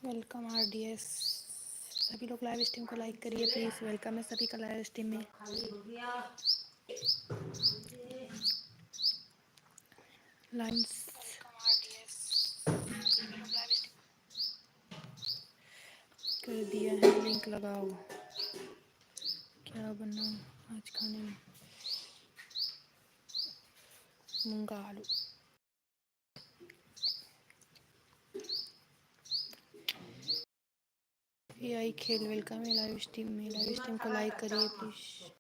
Welcome RDS। सभी लोग live stream को लाइक करिए प्लीज़। वेलकम है सभी का लाइव स्ट्रीम में। लाइन्स कर दिया है, लिंक लगाओ। क्या बनाऊँ आज खाने में? मूंगा आलू। AI खेल वेलकम है लाइव स्ट्रीम में। लाइव स्ट्रीम को लाइक करिए प्लीज़।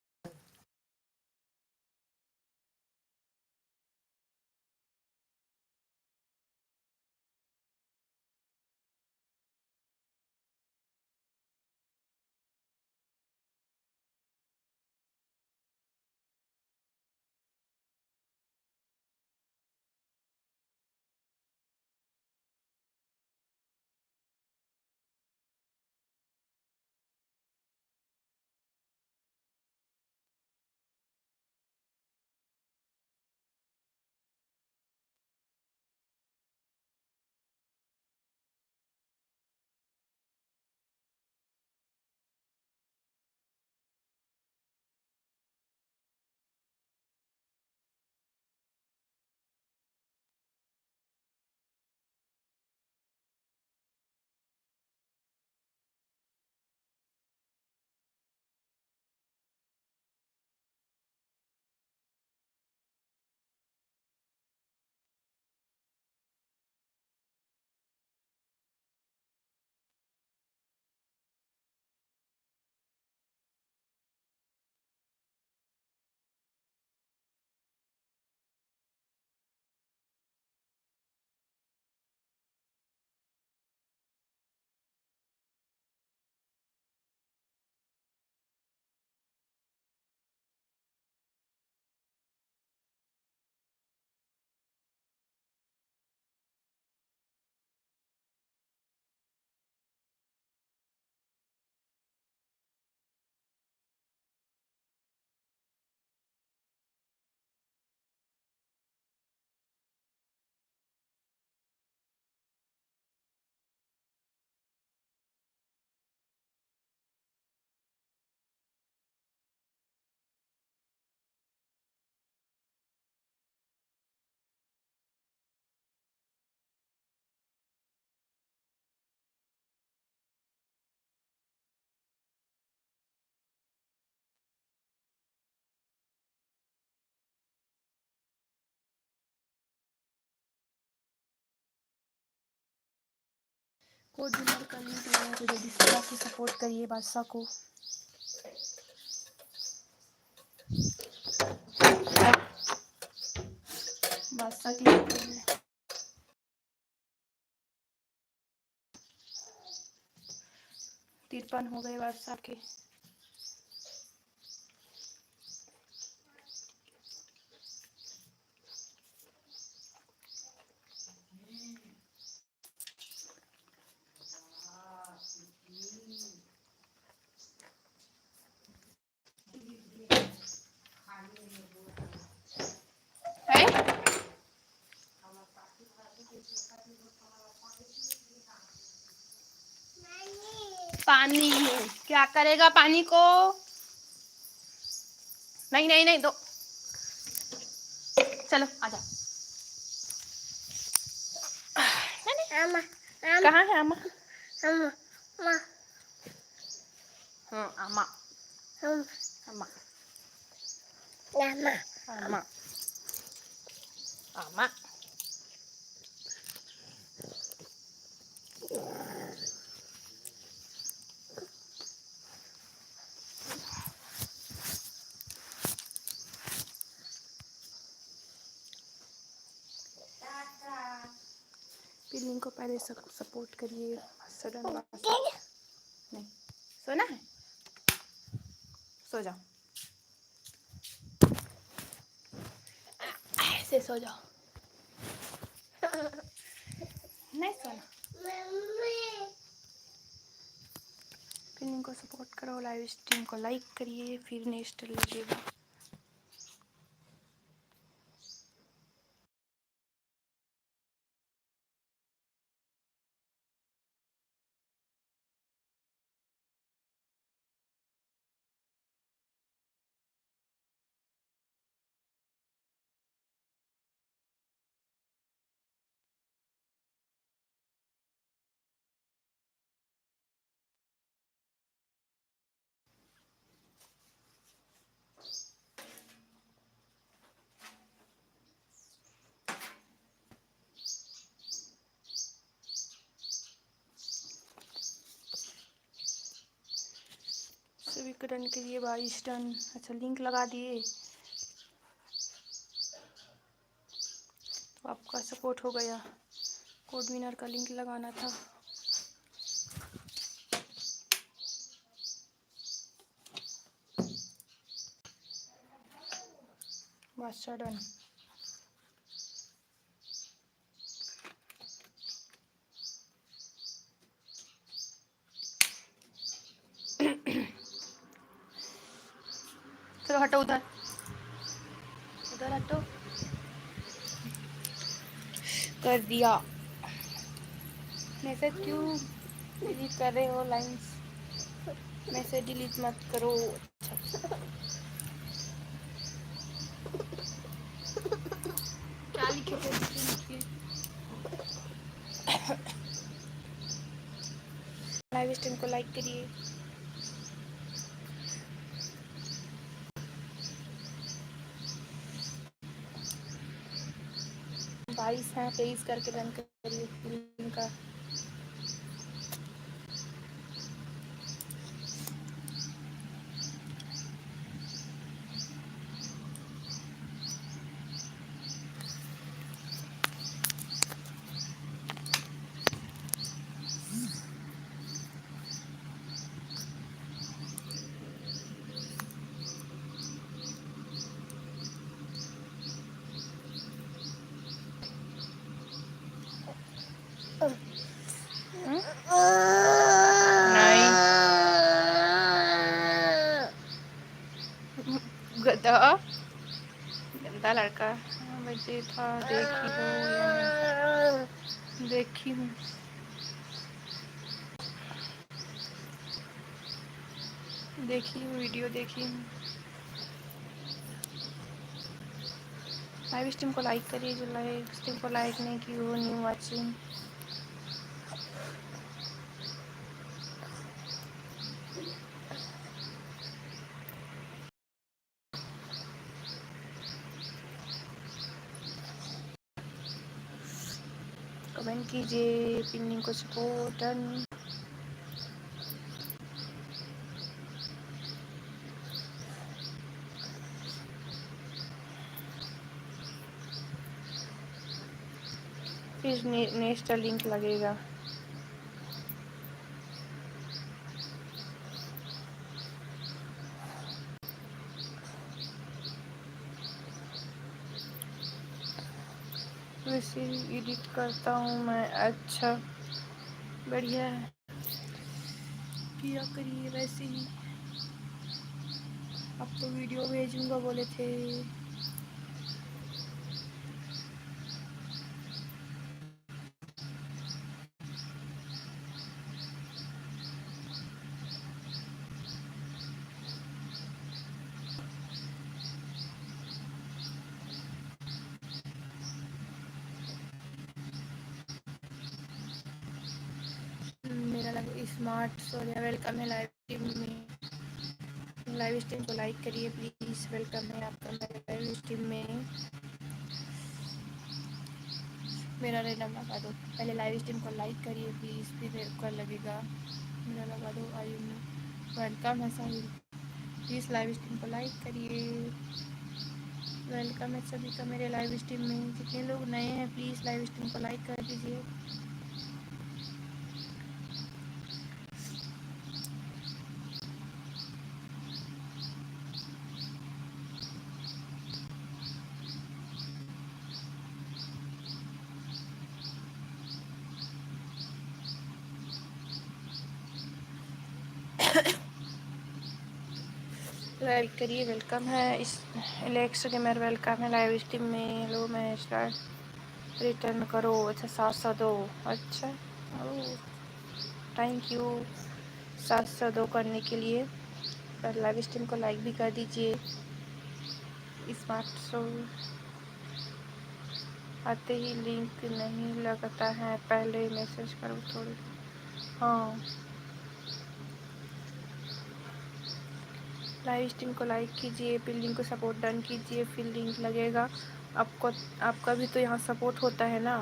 कोड डिनर करने के लिए तो जल्दी से जाके सपोर्ट करिए बादशाह को। बादशाह की 53 हो गए बादशाह के। पानी क्या करेगा पानी को? नहीं नहीं नहीं दो। चलो आजा। कहाँ है अम्मा? हाँ अम्मा अम्मा अम्मा अम्मा। पिलिंग को पहले सपोर्ट करिए। सडन नहीं सोना है, सो जाओ, ऐसे सो जाओ। नहीं सोना। पिलिंग को सपोर्ट करो, लाइव स्ट्रीम को लाइक करिए, फिर नेक्स्ट लीजिएगा। करके डन कीजिए। 22 डन। अच्छा लिंक लगा दिए तो आपका सपोर्ट हो गया। कोड विनर का लिंक लगाना था। बस डन। चलो हटो उधर, उधर हटो। कर दिया। मैसेज क्यों डिलीट कर रहे हो? लाइंस मैसेज डिलीट मत करो। अच्छा क्या लिखे थे? लिखिए। लाइव स्ट्रीम को लाइक करिए। बाईस है, 23 करके रन करिए फिल्म का। नहीं गधा, गंदा लड़का। बजे था, देखी हो या नहीं? देखी हूँ। देखी हूँ, वीडियो देखी हूँ। लाइव स्ट्रीम को लाइक करिए जो लाइव स्ट्रीम को लाइक नहीं की वो न्यू वाचिंग। कमेंट कीजिए, पिन्नी को सपोर्ट डन। फिर नेक्स्ट लिंक लगेगा। वैसे ही एडिट करता हूँ मैं। अच्छा बढ़िया है, किया करिए वैसे ही। अब तो वीडियो भेजूंगा बोले थे। मेरा स्मार्ट सोनिया वेलकम है लाइव स्ट्रीम में। लाइव स्ट्रीम को लाइक करिए प्लीज़। वेलकम है आपका मेरे लाइव स्ट्रीम में। मेरा रेडम लगा दो पहले। लाइव स्ट्रीम को लाइक करिए प्लीज़, फिर कर लगेगा। मेरा लगा दो। आयु में वेलकम है साहिल। प्लीज़ लाइव स्ट्रीम को लाइक करिए। वेलकम है सभी का मेरे लाइव स्ट्रीम में। जितने लोग नए हैं प्लीज़ लाइव स्ट्रीम को लाइक कर दीजिए। लाइक करिए। वेलकम है इस एलेक्स गेमर, वेलकम है लाइव स्ट्रीम में। हेलो मैं स्टार्ट रिटर्न करो। अच्छा 702। अच्छा थैंक यू 702 करने के लिए। पर लाइव स्ट्रीम को लाइक भी कर दीजिए। स्मार्ट शो आते ही लिंक नहीं लगता है, पहले मैसेज करो थोड़ी। हाँ लाइव स्ट्रीम को लाइक कीजिए, फिर लिंक को सपोर्ट डन कीजिए, फिर लिंक लगेगा आपको। आपका भी तो यहाँ सपोर्ट होता है ना,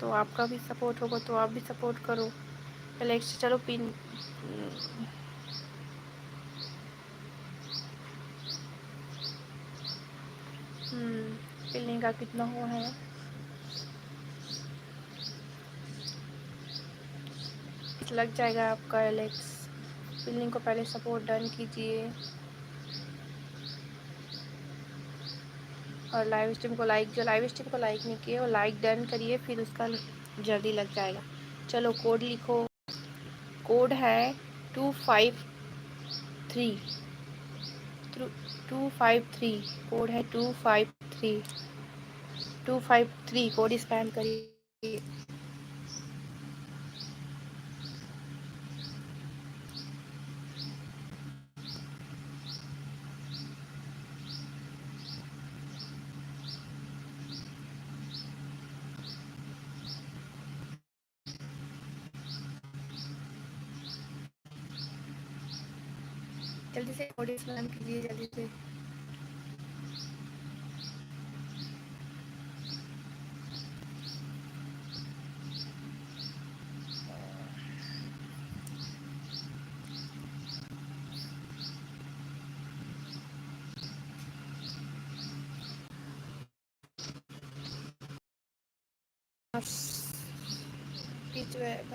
तो आपका भी सपोर्ट होगा तो आप भी सपोर्ट करो। एलेक्स चलो पिन बिलिंग का कितना हुआ है? लग जाएगा आपका एलेक्स। बिलिंग को पहले सपोर्ट डन कीजिए और लाइव स्ट्रीम को लाइक, जो लाइव स्ट्रीम को लाइक नहीं किए वो लाइक डन करिए, फिर उसका जल्दी लग जाएगा। चलो कोड लिखो। कोड है 253 253। कोड है 253 253। कोड स्पैम करिए। जल्दी से कोड स्पैम कीजिए, जल्दी से।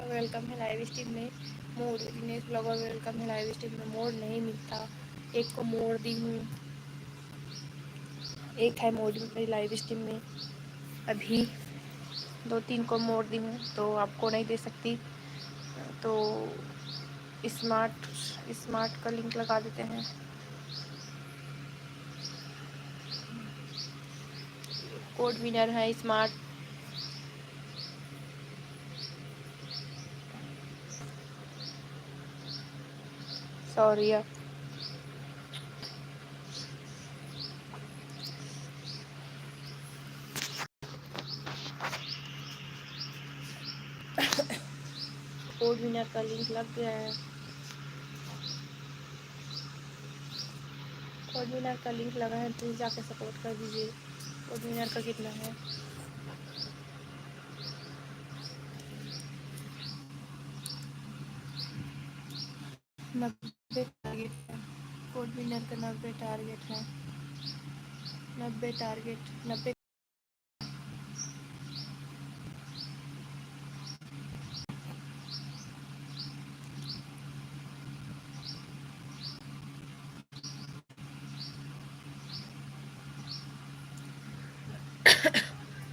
वेलकम है लाइव स्ट्रीम में। मोड दिनेश ब्लॉगर वेलकम है लाइव स्ट्रीम में। मोड नहीं मिलता, एक को मोड़ दी हूँ, एक है मोड मेरी लाइव स्ट्रीम में। अभी 2-3 को मोड़ दी हूँ तो आपको नहीं दे सकती। तो स्मार्ट स्मार्ट का लिंक लगा देते हैं। कोड विनर है स्मार्ट। सॉरी कोड विनर का लिंक लग गया है। कोड विनर का लिंक लगा है, प्लीज़ जाके सपोर्ट कर दीजिए। कोड विनर का कितना है? 90 टारगेट है। कोड विनर का 90 टारगेट है। 90 टारगेट 90।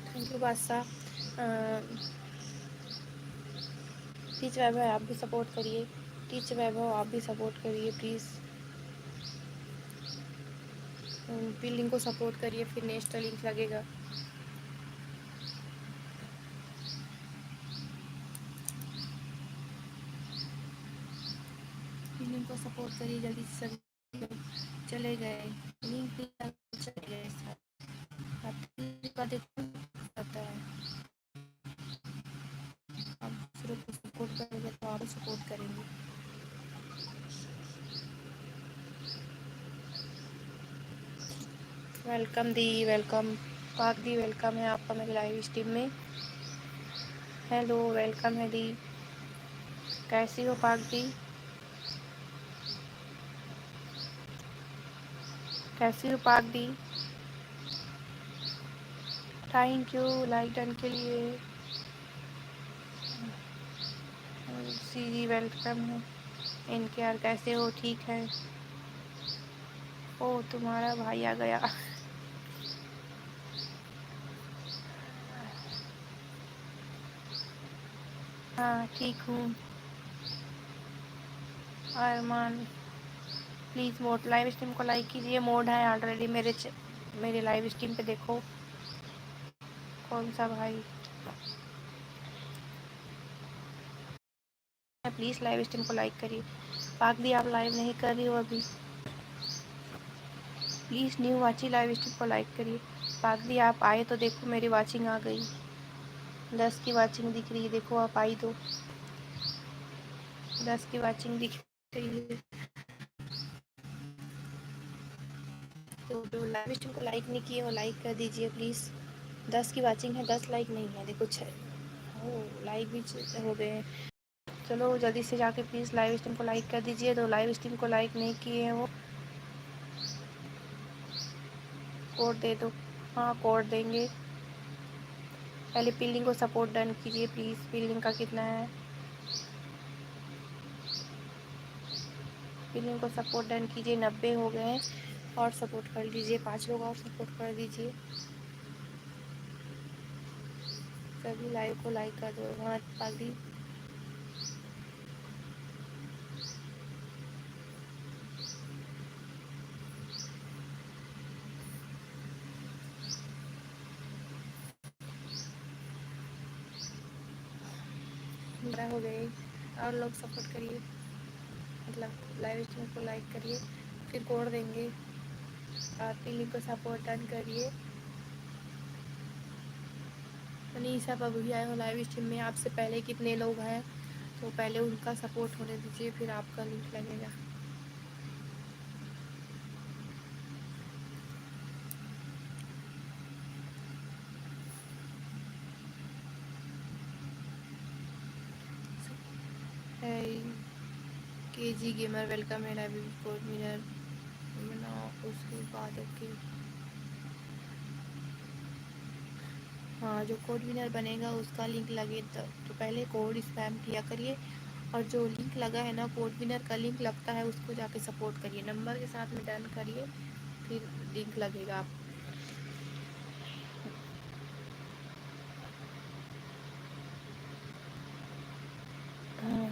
थैंक यू बादशाह। टीच वैभव आप भी सपोर्ट करिए। टीच वैभव आप भी सपोर्ट करिए प्लीज़। बिल्डिंग को सपोर्ट करिए, फिर नेक्स्ट लिंक लगेगा। बिल्डिंग को सपोर्ट करिए जल्दी से। सभी चले गए, लिंक चले गए। का देखो पता है, आप दूसरों को सपोर्ट करेंगे तो आप सपोर्ट करेंगे। वेलकम दी, वेलकम पाक दी, वेलकम है आपका मेरे लाइव स्ट्रीम में। हेलो वेलकम है दी। कैसी हो पाक दी? कैसी हो पाक दी? थैंक यू लाइक डन के लिए। सी जी वेलकम है। इनके यार कैसे हो? ठीक है। ओ तुम्हारा भाई आ गया। हाँ ठीक हूँ। अरमान प्लीज़ मोड लाइव स्ट्रीम को लाइक कीजिए। मोड है ऑलरेडी मेरे लाइव स्ट्रीम पे देखो। कौन सा भाई? प्लीज़ लाइव स्ट्रीम को लाइक करिए। पाक दी आप लाइव नहीं कर रही हो अभी। प्लीज़ न्यू वाची लाइव स्ट्रीम को लाइक करिए। पाक दी आप आए तो देखो, मेरी वाचिंग आ गई। 10 की वाचिंग दिख रही है, देखो आप आई तो। 10 की वाचिंग दिख रही है। तो जो लाइव स्ट्रीम को लाइक नहीं किए वो लाइक कर दीजिए प्लीज़। 10 की वाचिंग है, 10 लाइक नहीं है। देखो 6 हो लाइक भी हो गए हैं। चलो जल्दी से जाके प्लीज़ लाइव स्ट्रीम को लाइक कर दीजिए। तो लाइव स्ट्रीम को लाइक नहीं किए हैं वो कोड दे दो। हाँ कोड देंगे। पहले पिलिंग को सपोर्ट डन कीजिए प्लीज़। पिलिंग का कितना है? पिलिंग को सपोर्ट डन कीजिए, 90 हो गए हैं। और सपोर्ट कर लीजिए, 5 लोग और सपोर्ट कर दीजिए। सभी लाइव को लाइक कर दो। हाँ पाली बड़ा हो गए और लोग सपोर्ट करिए, मतलब लाइव स्ट्रीम को लाइक करिए, फिर कोड देंगे। और पिलिंग को सपोर्ट डन करिए। मनीषा आप अभी आए हो लाइव स्ट्रीम में, आपसे पहले कितने लोग हैं तो पहले उनका सपोर्ट होने दीजिए, फिर आपका लिंक लगेगा। के जी गेमर वेलकम है लाइव कोड विनर बनाओ, उसके बाद ओके। हाँ जो कोड विनर बनेगा उसका लिंक लगे तो पहले कोड स्पैम किया करिए, और जो लिंक लगा है ना कोड विनर का लिंक लगता है उसको जाके सपोर्ट करिए, नंबर के साथ में डन करिए, फिर लिंक लगेगा आप। हाँ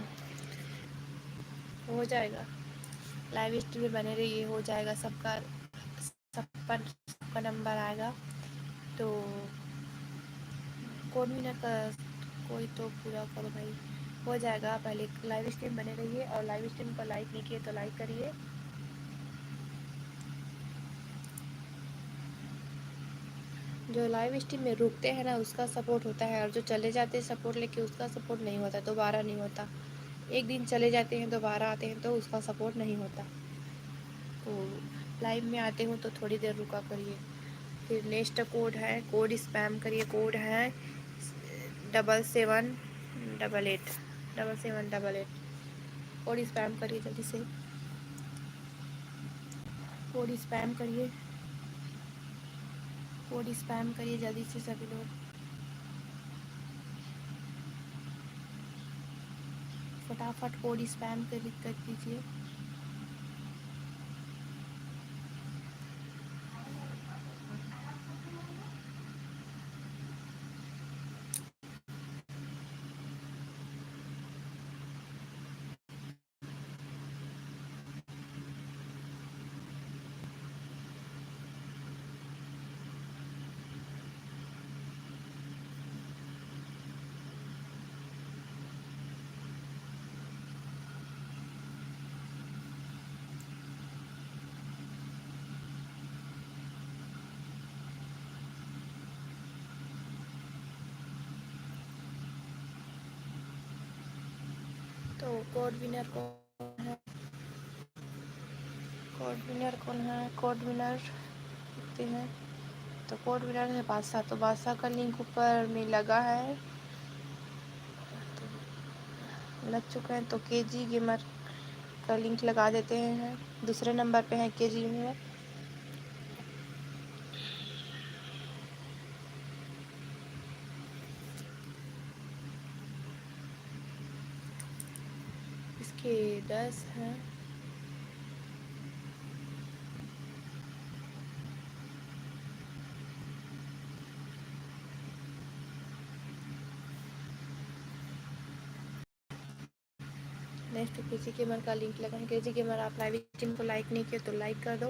हो जाएगा, लाइव स्ट्रीम में बने रहिए, हो जाएगा सबका। सबका नंबर आएगा तो कोड विनर का कोई तो पूरा करो भाई, हो जाएगा। पहले लाइव स्ट्रीम बने रहिए, और लाइव स्ट्रीम को लाइक नहीं किए तो लाइक करिए। जो लाइव स्ट्रीम में रुकते हैं ना उसका सपोर्ट होता है, और जो चले जाते हैं सपोर्ट लेके उसका सपोर्ट नहीं होता, दोबारा नहीं होता। एक दिन चले जाते हैं दोबारा आते हैं तो उसका सपोर्ट नहीं होता। तो लाइव में आते हो तो थोड़ी देर रुका करिए। फिर नेक्स्ट कोड है, कोड स्पैम करिए। कोड है 7788 7788। कोड स्पैम करिए जल्दी से, कोड स्पैम करिए, कोड स्पैम करिए जल्दी से सभी लोग। फटाफट कोड स्पैम कर दीजिए। तो कोड विनर कौन है? कोड विनर कौन है? कोड विनर देखते हैं। तो कोड विनर है बादशाह, तो बादशाह का लिंक ऊपर में लगा है, लग चुका है। तो केजी गेमर का लिंक लगा देते हैं, दूसरे नंबर पे है केजी गेमर। इसके 10 हैं। नेक्स्ट केजी गेमर का लिंक लगा है। केजी गेमर आप लाइव स्ट्रीम को लाइक नहीं किए तो लाइक कर दो,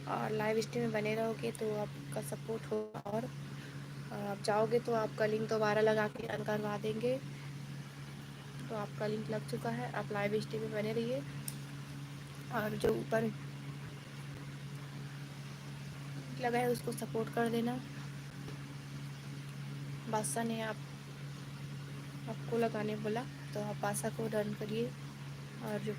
और लाइव स्ट्रीम में बने रहोगे तो आपका सपोर्ट होगा, और आप जाओगे तो आपका लिंक दोबारा लगा के रन करवा देंगे। तो आपका लिंक लग चुका है, आप लाइव स्ट्रीम में बने रहिए। और जो ऊपर लगा है उसको सपोर्ट कर देना। बादशाह ने आपको लगाने बोला तो आप बादशाह को डन करिए, और जो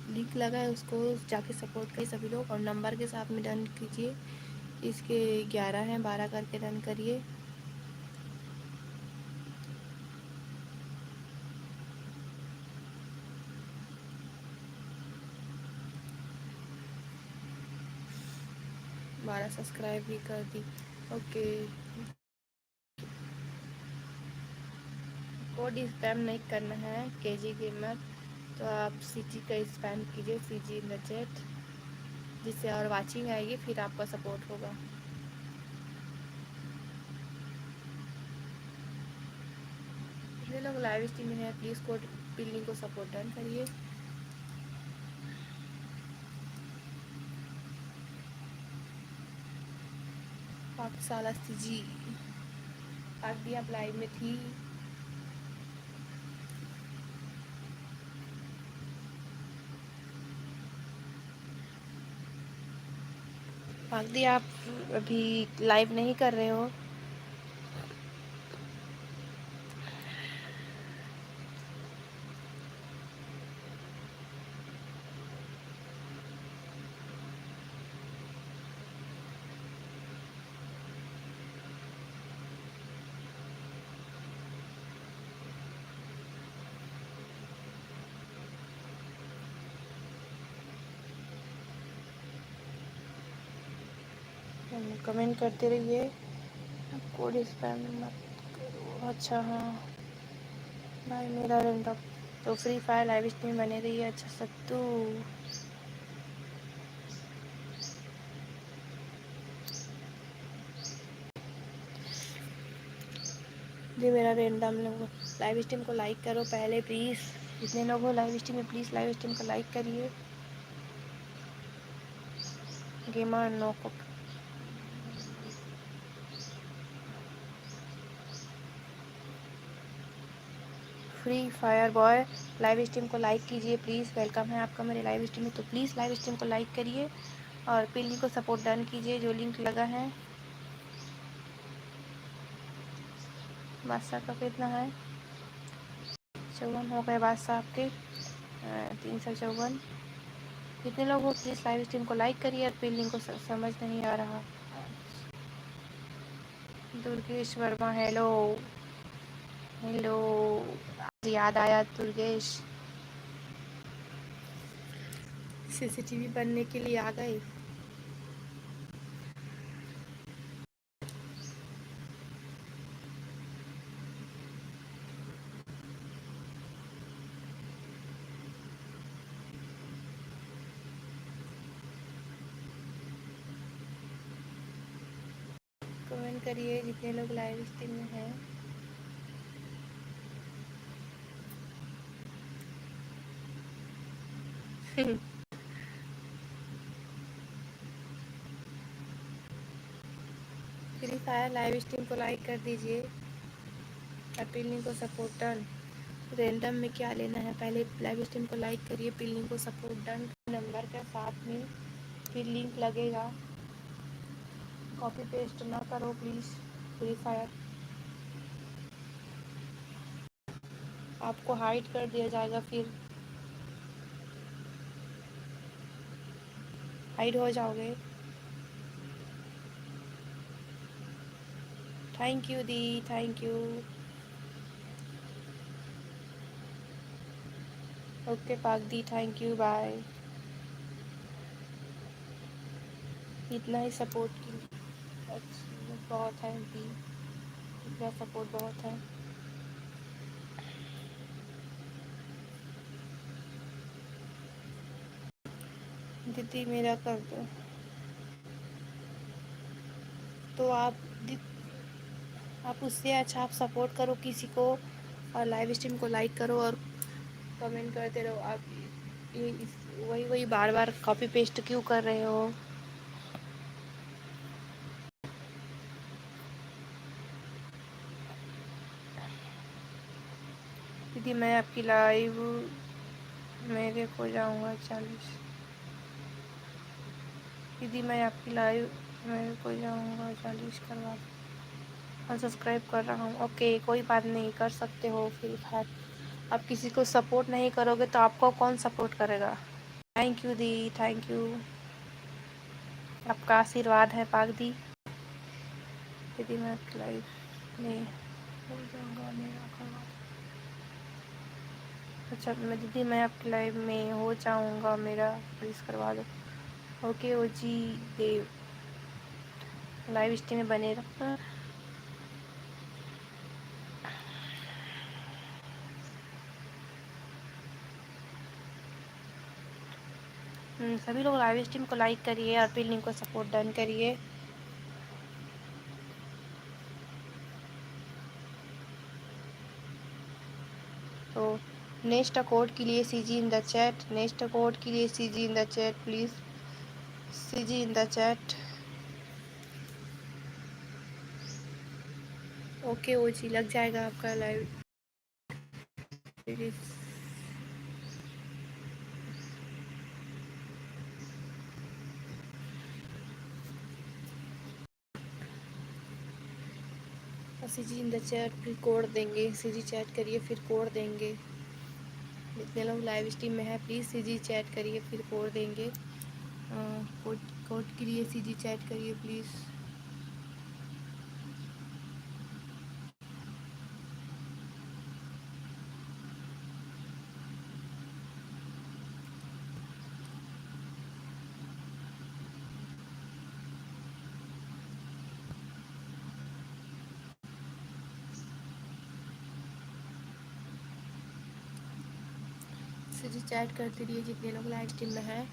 लिंक लगा है उसको जाके सपोर्ट करिए सभी लोग, और नंबर के साथ में डन कीजिए। इसके 11 हैं, 12 करके डन करिए। बारह सब्सक्राइब भी कर दी। ओके, कोड स्पैम नहीं करना है केजी गेमर, तो आप सीजी का स्पैम कीजिए, सीजी इन द चैट, जिससे और वाचिंग आएगी, फिर आपका सपोर्ट होगा। ये लोग लाइव स्ट्रीम में है, प्लीज़ कोड बिल्डिंग को सपोर्ट डन करिए। पाकशाला सीजी आज भी आप लाइव में थी। भागदी आप अभी लाइव नहीं कर रहे हो? कमेंट करते रहिए, कोड स्पैम मत करो। अच्छा हाँ भाई, मेरा रैंडम तो फ्री फायर लाइव स्ट्रीम बने रही है। अच्छा सत्तू, जी मेरा रैंडम लोग लाइव स्ट्रीम को लाइक करो पहले प्लीज़। जितने लोग हो लाइव स्ट्रीम में, प्लीज़ लाइव स्ट्रीम को लाइक करिए। गेमर नो को free fire boy live stream को लाइक कीजिए प्लीज़। वेलकम है आपका मेरे लाइव स्ट्रीम में, तो प्लीज़ लाइव स्ट्रीम को लाइक करिए और पिन लिंक को सपोर्ट डन कीजिए, जो लिंक लगा है। बादशाह का कितना है? 54 हो गए बादशाह आपके, 354। जितने लोग हो प्लीज़ लाइव स्ट्रीम को लाइक करिए और पिन लिंक को समझ नहीं आ रहा। दुर्गेश वर्मा हेलो हेलो, आज याद आया दुर्गेश, सीसीटीवी बनने के लिए आ गए। कमेंट करिए जितने लोग लाइव स्ट्रीम में हैं। फ्री फायर लाइव स्ट्रीम को लाइक कर दीजिए और पिन लिंक को सपोर्ट डन। रैंडम में क्या लेना है, पहले लाइव स्ट्रीम को लाइक करिए, पिन लिंक को सपोर्ट डन नंबर के साथ में फिर लिंक लगेगा। कॉपी पेस्ट ना करो प्लीज़। फ्री फायर आपको हाइड कर दिया जाएगा, फिर हाइड हो जाओगे। Thank you the, thank you. Okay पाक दी, थैंक यू, बाय। इतना ही सपोर्ट की बहुत है दी, इतना सपोर्ट बहुत है। दीदी मेरा कर दो, तो आप उससे अच्छा आप सपोर्ट करो किसी को और लाइव स्ट्रीम को लाइक करो और कमेंट करते रहो। आप ये वही वही बार बार कॉपी पेस्ट क्यों कर रहे हो? दीदी मैं आपकी लाइव मेरे को जाऊंगा 40। दीदी मैं आपकी लाइव मेरे को जाऊंगा 40 करवा, और सब्सक्राइब कर रहा हूँ। ओके कोई बात नहीं, कर सकते हो। फिर आप किसी को सपोर्ट नहीं करोगे तो आपको कौन सपोर्ट करेगा? Thank you the, thank you, आपका आशीर्वाद है पाक दी। दीदी मैं आपकी लाइव में हो जाऊंगा मेरा करवा। अच्छा मैं दीदी मैं आपकी लाइव में हो जाऊंगा, मेरा प्लीज़ करवा दो। ओके ओ जी देव, लाइव स्ट्रीम में बने रहो। सभी लोग लाइव स्ट्रीम को लाइक करिए और फिर लिंक को सपोर्ट डन करिए। तो नेक्स्ट कोड के लिए CG in the chat, next code के लिए CG in the chat please, CG in the chat. Okay oh जी, लग जाएगा आपका live. CG in the chat, फिर कोड देंगे। सीजी चैट करिए फिर कोड देंगे। जितने लोग लाइव स्ट्रीम में है प्लीज़ सीजी चैट करिए फिर कोड देंगे। कोड कोड के लिए सीजी चैट करिए प्लीज़। सीजी चैट करते रहिए जितने लोग लाइव स्ट्रीम में हैं।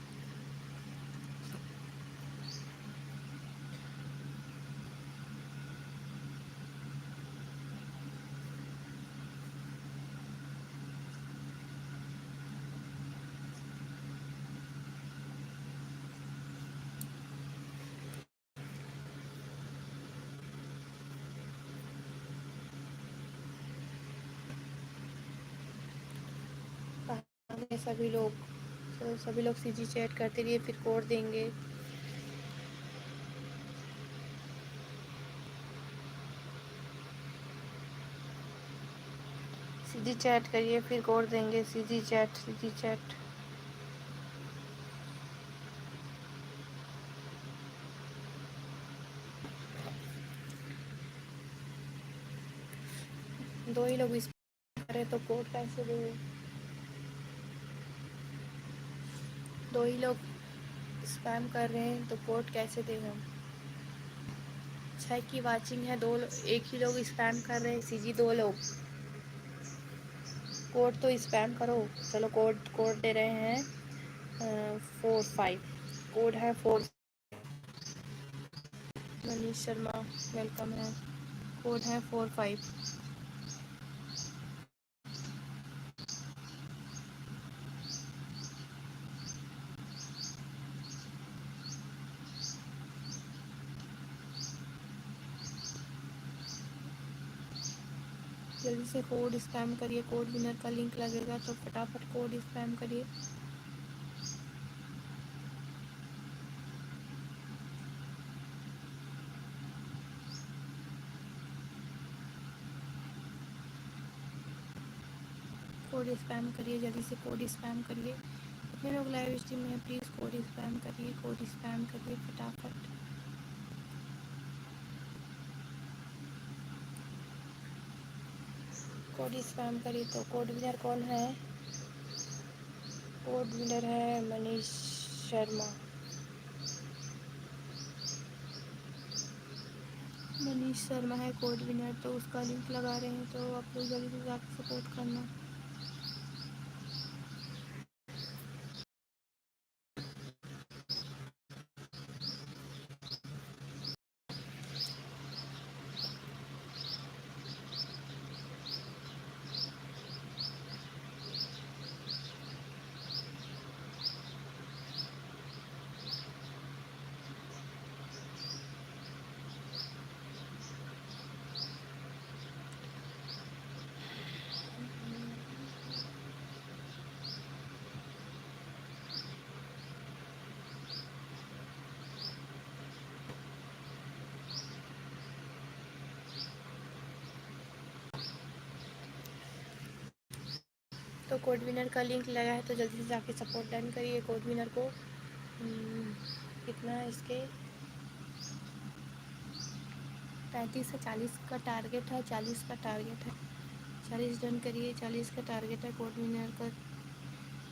सभी लोग सीजी चैट करते रहिए फिर कोड देंगे। सीजी चैट करिए फिर कोड देंगे। CG chat, CG chat. दो ही लोग इस रहे तो कोड कैसे देंगे? दो ही लोग स्पैम कर रहे हैं तो कोड कैसे दें हम? 6 की वाचिंग है, एक ही लोग स्पैम कर रहे हैं। सीजी 2 लोग, कोड तो स्पैम करो। चलो कोड कोड दे रहे हैं 4-5। कोड है 4। मनीष शर्मा वेलकम है। कोड है 4-5। जल्दी से कोड स्पैम करिए। कोड विनर का लिंक लगेगा तो फटाफट कोड स्पैम करिए। कोड स्पैम करिए, जल्दी से कोड स्पैम करिए। जितने लोग लाइव स्ट्रीम में हैं प्लीज़ कोड स्पैम करिए, कोड स्पैम करिए फटाफट। कोड स्पैम करिए। तो कोड विनर कौन है? कोड विनर है मनीष शर्मा। मनीष शर्मा है कोड विनर, तो उसका लिंक लगा रहे हैं तो आप लोग जल्दी से जाकर सपोर्ट करना। तो कोड विनर का लिंक लगा है तो जल्दी से जाके सपोर्ट डन करिए कोड विनर को। कितना है इसके? 35 से 40 का टारगेट है, 40 का टारगेट है। 40 डन करिए। 40 का टारगेट है। कोड विनर का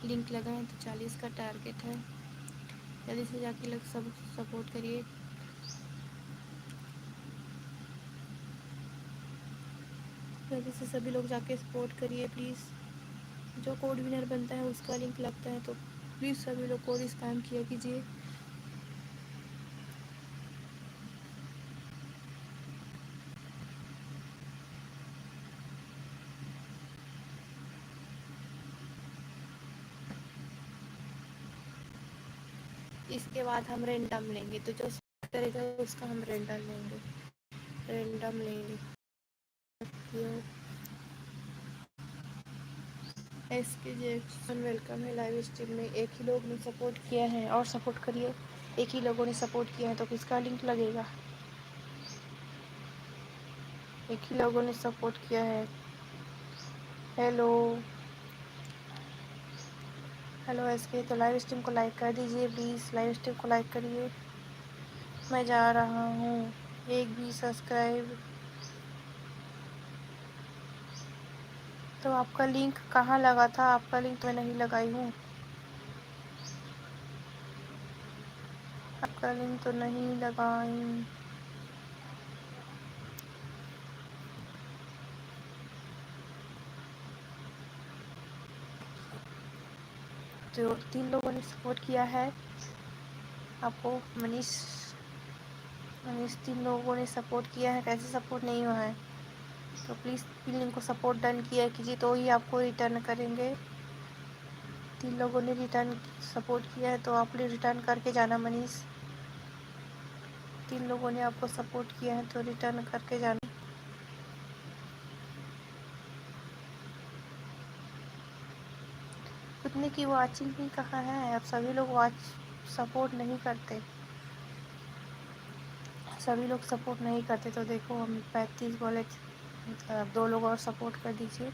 लिंक लगा है तो 40 का टारगेट है। जल्दी से जाके लोग सब सपोर्ट करिए। जल्दी से सभी लोग जाके सपोर्ट करिए प्लीज़। जो कोड विनर बनता है उसका लिंक लगता है, तो प्लीज़ सभी लोग कोड स्पैम किया कीजिए। इसके बाद हम रैंडम लेंगे, तो जो करेगा उसका हम रैंडम लेंगे, रैंडम लेंगे। एस के जैक्सन वेलकम है लाइव स्ट्रीम में। एक ही लोग ने सपोर्ट किया है, और सपोर्ट करिए। एक ही लोगों ने सपोर्ट किया है तो किसका लिंक लगेगा? एक ही लोगों ने सपोर्ट किया है। हेलो हेलो एस के, तो लाइव स्ट्रीम को लाइक कर दीजिए प्लीज़, लाइव स्ट्रीम को लाइक करिए। मैं जा रहा हूँ, एक भी सब्सक्राइब। तो आपका लिंक कहाँ लगा था? आपका लिंक तो मैं नहीं लगाई हूँ, आपका लिंक तो नहीं लगाई। तो 3 लोगों ने सपोर्ट किया है आपको। मनीष मनीष 3 लोगों ने सपोर्ट किया है, कैसे सपोर्ट नहीं हुआ है? तो प्लीज़ लिंक को सपोर्ट डन किया कीजिए, तो ही आपको रिटर्न करेंगे। 3 लोगों ने रिटर्न सपोर्ट किया है, तो आप रिटर्न करके जाना मनीष। 3 लोगों ने आपको सपोर्ट किया है तो रिटर्न करके जाना। उतने की वॉचिंग भी कहाँ है? अब सभी लोग सपोर्ट नहीं करते, सभी लोग सपोर्ट नहीं करते। तो देखो हम 35 बोले, 2 लोग और सपोर्ट कर दीजिए।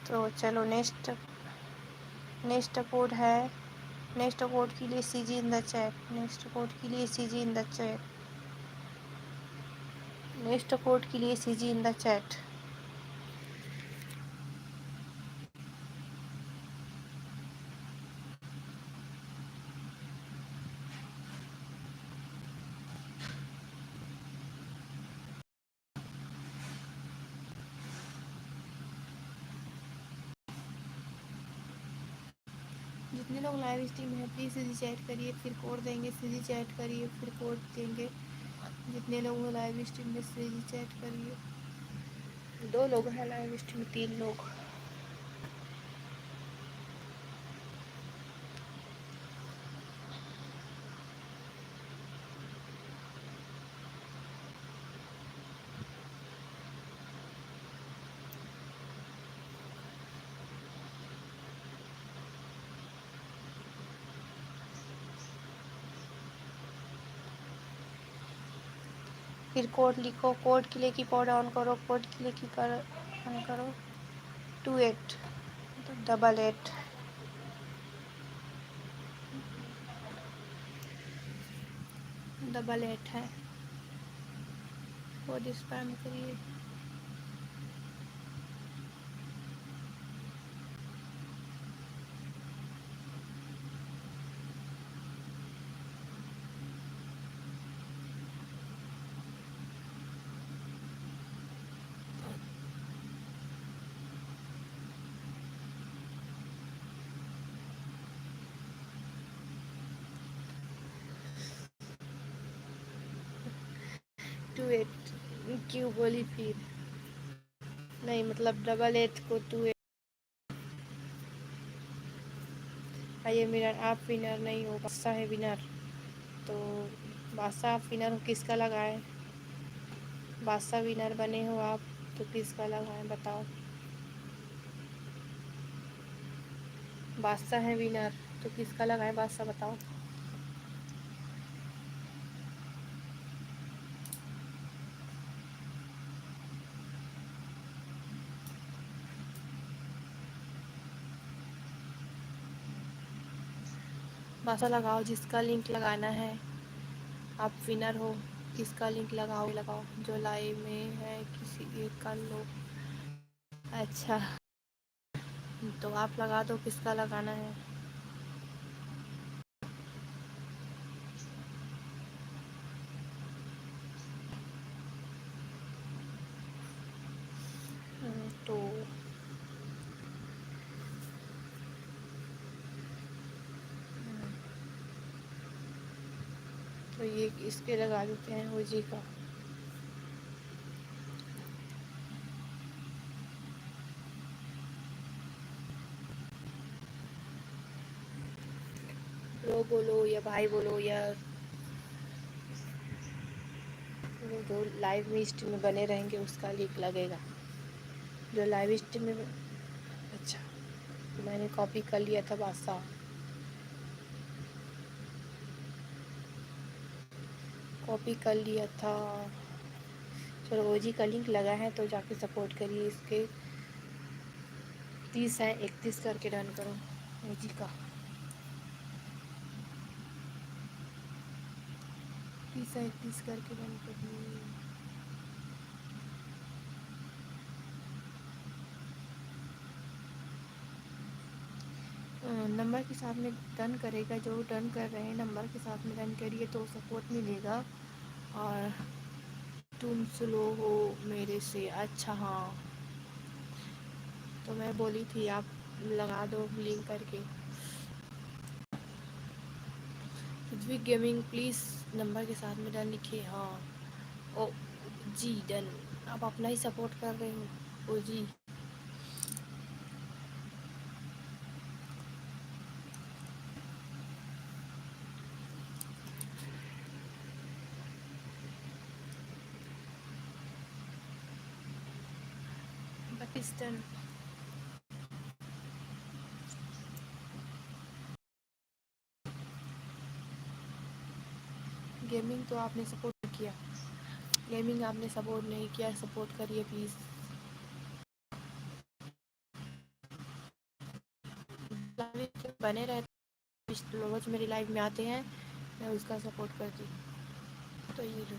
तो चलो नेक्स्ट कोड है। नेक्स्ट कोड के लिए CG in the chat, next code के लिए CG in the chat, next code के लिए सीजी इन द चैट। जितने लोग लाइव स्ट्रीम है प्लीज़ सीधी चैट करिए, फिर कोड देंगे। सीधी चैट करिए फिर कोड देंगे। जितने लोग लाइव स्ट्रीम में सीधी चैट करिए। 2 लोग हैं लाइव स्ट्रीम में, 3 लोग। फिर कोड लिखो, कोड के लिए कीबोर्ड ऑन करो, कोड के लिए कीबोर्ड ऑन करो। 28 88 88 है। कोड स्पैम करिए। टू एट क्यों बोली फिर? नहीं मतलब 88 को 28। आइए विनर, आप विनर नहीं हो, बादशाह है विनर। तो बादशाह आप विनर हो, किसका लगाएं? बादशाह विनर बने हो आप, तो किसका लगाएं बताओ? बादशाह है विनर, तो किसका लगाएं बादशाह बताओ? बादशाह लगाओ, जिसका लिंक लगाना है। आप विनर हो, किसका लिंक लगाओ लगाओ। जो लाइव में है किसी एक का लो। अच्छा तो आप लगा दो किसका लगाना है। तो तो ये इसके लगा देते हैं ओजी का। ब्रो बोलो या भाई बोलो या जो लाइव में स्ट्रीम में बने रहेंगे उसका लिंक लगेगा। जो लाइव स्ट्रीम में अच्छा, मैंने कॉपी कर लिया था बादशाह। कॉपी कर लिया था। चलो ओजी का लिंक लगा है तो जाके सपोर्ट करिए इसके। 30 है, 31 करके डन करो ओजी का। 30 है 31 करके डन करिए। नंबर के साथ में डन करेगा, जो डन कर रहे हैं नंबर के साथ में डन करिए तो सपोर्ट मिलेगा। और तुम स्लो हो मेरे से, अच्छा हाँ, तो मैं बोली थी आप लगा दो लिंक करके। पृथ्वी गेमिंग प्लीज़ नंबर के साथ में डन लिखिए। हाँ ओ जी डन। आप अपना ही सपोर्ट कर रहे हो ओ जी। पाकिस्तान गेमिंग तो आपने सपोर्ट नहीं किया। गेमिंग आपने सपोर्ट नहीं किया, सपोर्ट करिए प्लीज़। बने रहते रोज मेरी लाइफ में आते हैं, मैं उसका सपोर्ट करती हूँ। तो ये लो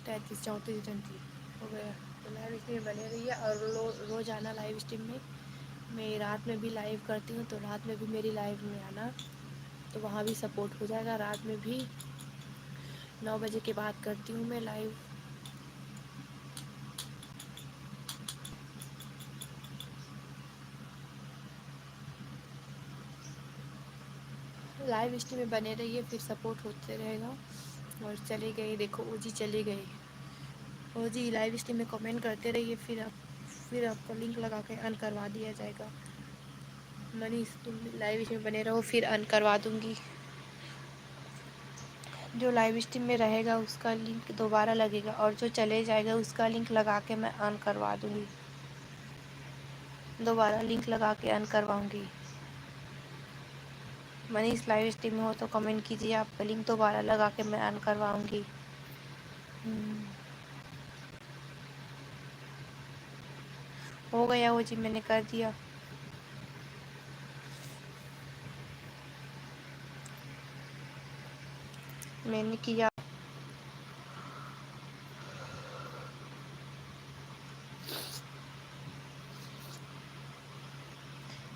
33 34 घंटी हो गया। तो लाइव स्ट्रीम बने रहिए और रोज़ आना लाइव स्ट्रीम में। मैं रात में भी लाइव करती हूँ तो रात में भी मेरी लाइव में आना, तो वहाँ भी सपोर्ट हो जाएगा। रात में भी 9 बजे के बाद करती हूँ मैं लाइव। लाइव स्ट्रीम में बने रहिए फिर सपोर्ट होते रहेगा। और चले गए, देखो ओजी चले गए। ओजी लाइव स्ट्रीम में कमेंट करते रहिए, फिर आपको लिंक लगा के अन करवा दिया जाएगा। मनीष तुम लाइव स्ट्रीम में बने रहो फिर अन करवा दूँगी। जो लाइव स्ट्रीम में रहेगा उसका लिंक दोबारा लगेगा और जो चले जाएगा उसका लिंक लगा के मैं अन करवा दूँगी। दोबारा लिंक लगा के अन करवाऊँगी। मनीष लाइव स्ट्रीम में हो तो कमेंट कीजिए, आपका लिंक दोबारा लगा के मैं अन करवाऊँगी। हो गया वो जी, मैंने कर दिया। मैंने किया।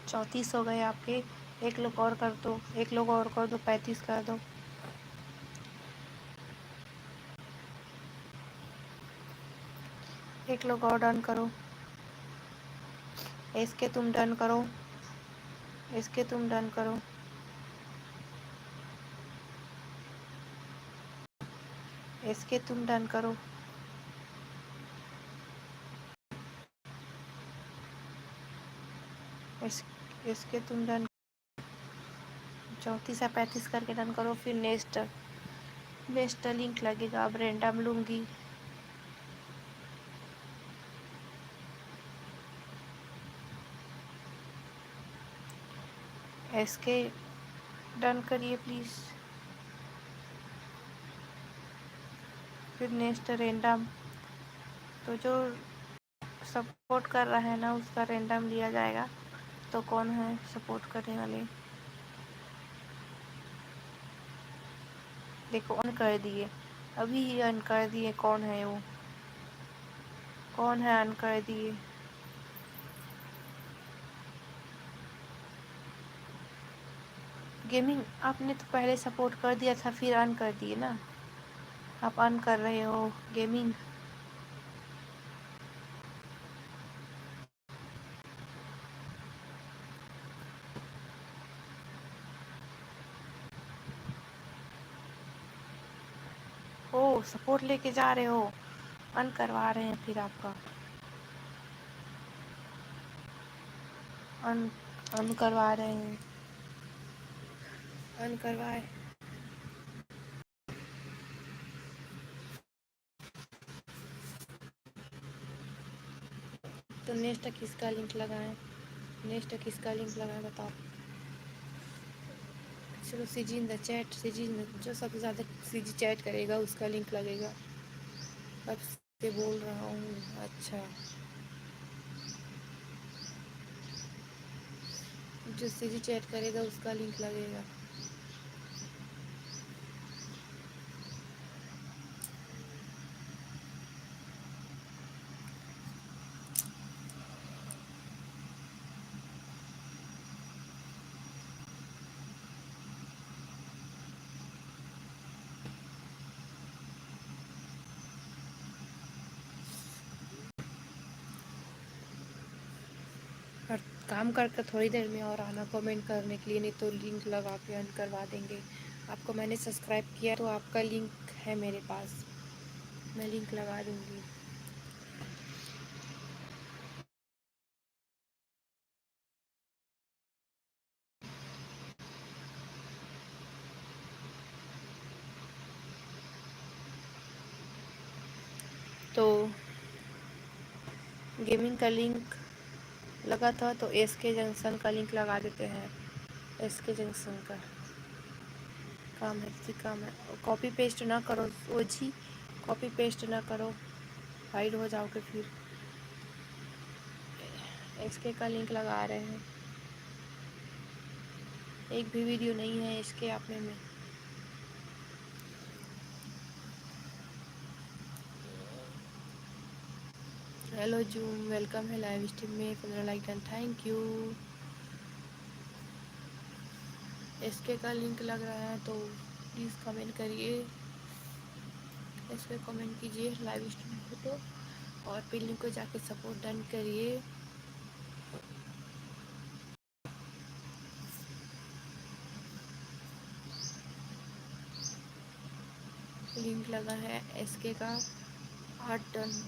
34 हो गए आपके। एक लोग और कर दो, एक लोग और कर दो, 35 कर दो। एक लोग और डन करो। इसके तुम डन करो। इसके तुम डन करो। इसके तुम डन करो। इसके तुम डन 34 या 35 करके डन करो। फिर नेक्स्ट नेक्स्ट लिंक लगेगा, अब रैंडम लूँगी। इसके डन करिए प्लीज़। फिर नेक्स्ट रैंडम, तो जो सपोर्ट कर रहा है ना उसका रैंडम लिया जाएगा। तो कौन है सपोर्ट करने वाले, देखो ऑन कर दिए, अभी ही ऑन कर दिए। कौन है वो, कौन है ऑन कर दिए। गेमिंग आपने तो पहले सपोर्ट कर दिया था, फिर ऑन कर दिए ना, आप ऑन कर रहे हो गेमिंग। ओ सपोर्ट लेके जा रहे हो, ऑन करवा रहे हैं फिर आपका, ऑन ऑन करवा रहे हैं, ऑन करवाए। तो नेक्स्ट किसका लिंक लगाएं, नेक्स्ट किसका लिंक लगाएं बताओ। चलो CG in the chat, CG जो सबसे ज़्यादा सीजी चैट करेगा उसका लिंक लगेगा। अब से बोल रहा हूँ। अच्छा, जो सीजी चैट करेगा उसका लिंक लगेगा। और काम करके थोड़ी देर में और आना कमेंट करने के लिए, नहीं तो लिंक लगा के अन करवा देंगे। आपको मैंने सब्सक्राइब किया तो आपका लिंक है मेरे पास, मैं लिंक लगा दूँगी। तो गेमिंग का लिंक लगा था तो एस के जंक्शन का लिंक लगा देते हैं। एस के जंक्शन का काम है, किसी काम है। कॉपी पेस्ट ना करो ओ जी, कॉपी पेस्ट ना करो, हाइड हो जाओगे फिर। एस के का लिंक लगा रहे हैं, एक भी वीडियो नहीं है इसके आपने में। हेलो जूम, वेलकम है लाइव स्ट्रीम में, 15 like done, thank you. SK का लिंक लग रहा है तो प्लीज़ कमेंट करिए, इस पर कमेंट कीजिए लाइव स्ट्रीम को तो, और फिर लिंक को जाके सपोर्ट डन करिए। लिंक लगा है एसके का 8 डन।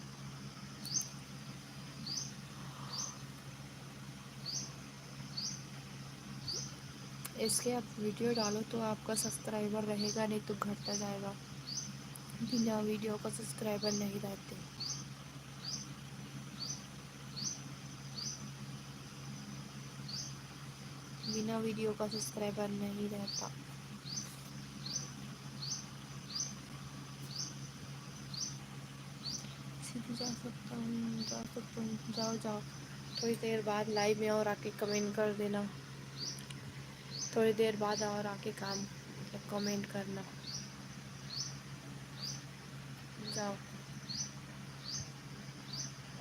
इसके आप वीडियो डालो तो आपका सब्सक्राइबर रहेगा, नहीं तो घटता जाएगा। बिना वीडियो का सब्सक्राइबर नहीं रहते, बिना वीडियो का सब्सक्राइबर नहीं रहता। सीधे जा सकता हूँ, जा सकता हूँ, जाओ जाओ। थोड़ी देर बाद लाइव में और आके कमेंट कर देना, थोड़ी देर बाद और आके काम मतलब कमेंट करना। जाओ,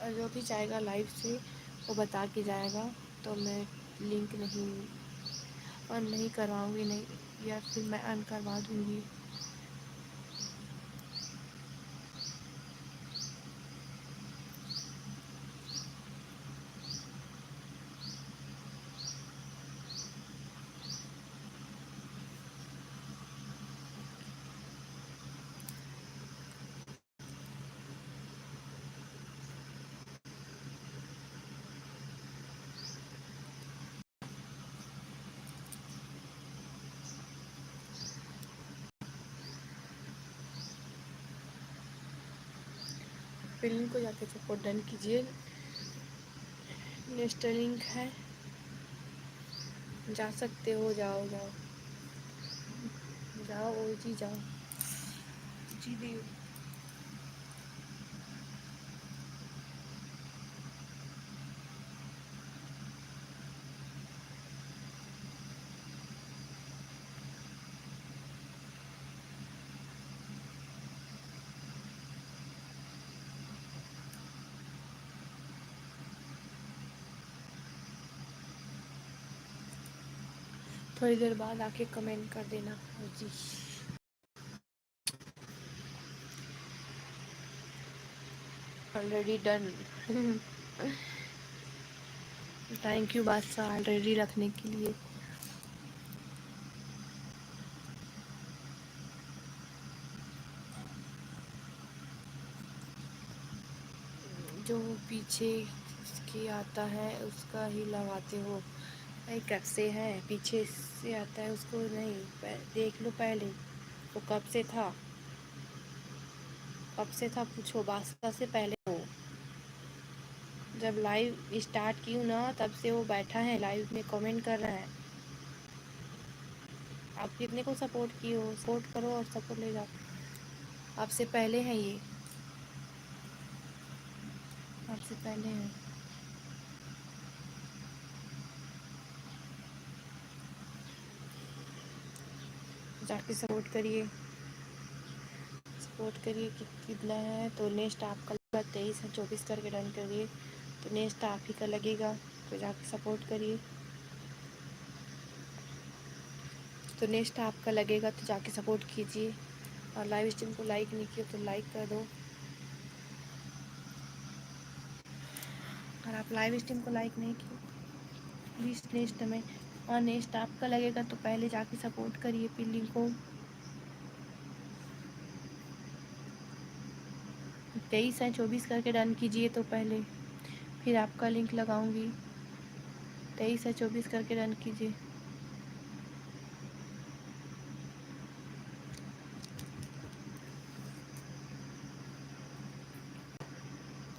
और जो भी जाएगा लाइव से वो बता के जाएगा, तो मैं लिंक नहीं ऑन नहीं करवाऊँगी, नहीं या फिर मैं ऑन करवा दूँगी। फिर लिंक को जाके सपोर्ट डन कीजिए, नेक्स्ट लिंक है, जा सकते हो, जाओ जाओ जाओ ओ जी जाओ जी दी। थोड़ी देर बाद आके कमेंट कर देना जी। Already done. Thank you Badshah already रखने के लिए। जो पीछे के आता है उसका ही लगाते हो? भाई कब से है, पीछे से आता है उसको नहीं, देख लो पहले वो कब से था, कब से था पूछो, बादशाह से पहले हो। जब लाइव स्टार्ट की हूँ ना तब से वो बैठा है लाइव में कमेंट कर रहा है। आप कितने को सपोर्ट की हो, सपोर्ट करो और सपोर्ट ले जाओ। आपसे पहले है ये, आपसे पहले है। जाके सपोर्ट करिए, सपोर्ट करिए। कितना है तो नेक्स्ट आपका लगेगा 23 है, 24 करके डन करिए तो नेक्स्ट आप ही का लगेगा, तो जाके सपोर्ट करिए। तो नेक्स्ट आपका लगेगा तो जाके सपोर्ट कीजिए। और लाइव स्ट्रीम को लाइक नहीं किया तो लाइक कर दो। और आप लाइव स्ट्रीम को लाइक नहीं किए प्लीज़ नेक्स्ट में, और नेक्स्ट आपका लगेगा तो पहले जाके सपोर्ट करिए फिर लिंक को। 23 है, 24 करके डन कीजिए तो पहले, फिर आपका लिंक लगाऊंगी। 23 है, 24 करके डन कीजिए।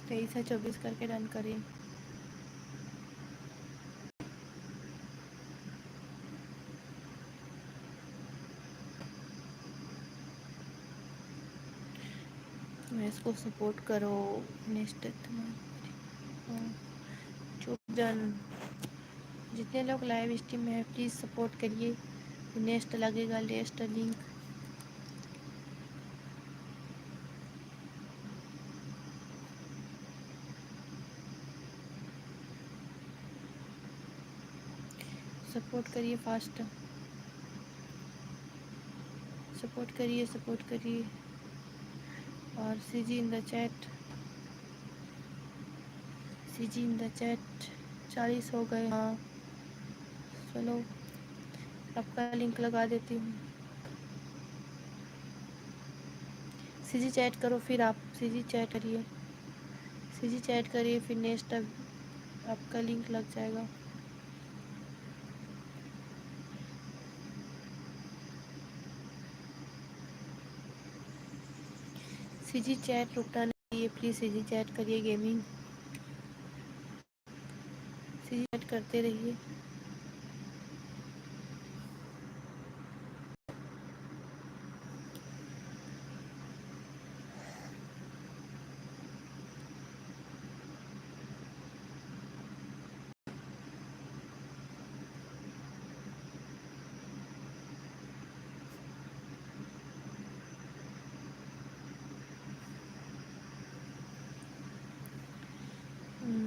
तेईस है, 24 करके डन करिए। इसको सपोर्ट करो। नेक्स्ट चुप डन। जितने लोग लाइव स्ट्रीम में है प्लीज़ सपोर्ट करिए। नेक्स्ट लगेगा नेक्स्ट लिंक। सपोर्ट करिए फास्ट, सपोर्ट करिए, सपोर्ट करिए। और CG in the chat, CG in the chat. 40 हो गए हाँ। चलो आपका लिंक लगा देती हूँ। सीजी चैट करो, फिर आप सीजी चैट करिए, सीजी चैट करिए फिर नेक्स्ट आपका लिंक लग जाएगा। सीजी चैट रुकना नहीं है प्लीज़, सीजी चैट करिए गेमिंग, सीजी चैट करते रहिए।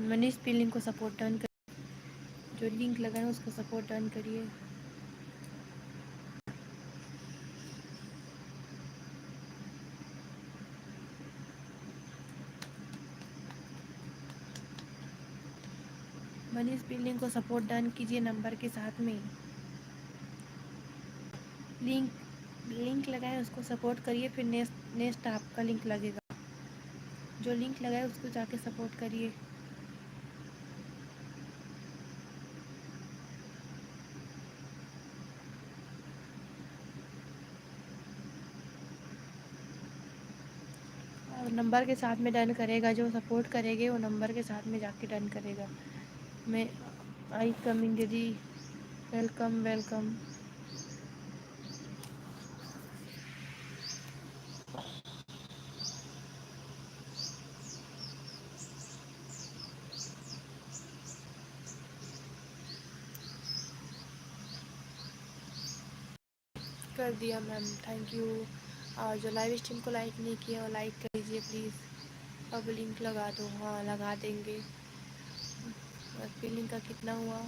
मनीष भी लिंक को सपोर्ट डन कर, जो लिंक लगा है उसको सपोर्ट डन करिए। मनीष भी लिंक को सपोर्ट डन कीजिए नंबर के साथ में। लिंक लिंक लगाए उसको सपोर्ट करिए, फिर नेक्स्ट नेक्स्ट आपका लिंक लगेगा। जो लिंक लगाए उसको जाके सपोर्ट करिए। और नंबर के साथ में डन करेगा, जो सपोर्ट करेंगे वो नंबर के साथ में जाके डन करेगा। मैं आई कमिंग दीदी, वेलकम वेलकम। कर दिया मैम, थैंक यू। और जो लाइव स्ट्रीम को लाइक नहीं किया वो लाइक कर दीजिए प्लीज़। अब लिंक लगा दो, हाँ लगा देंगे। और फिर लिंक का कितना हुआ?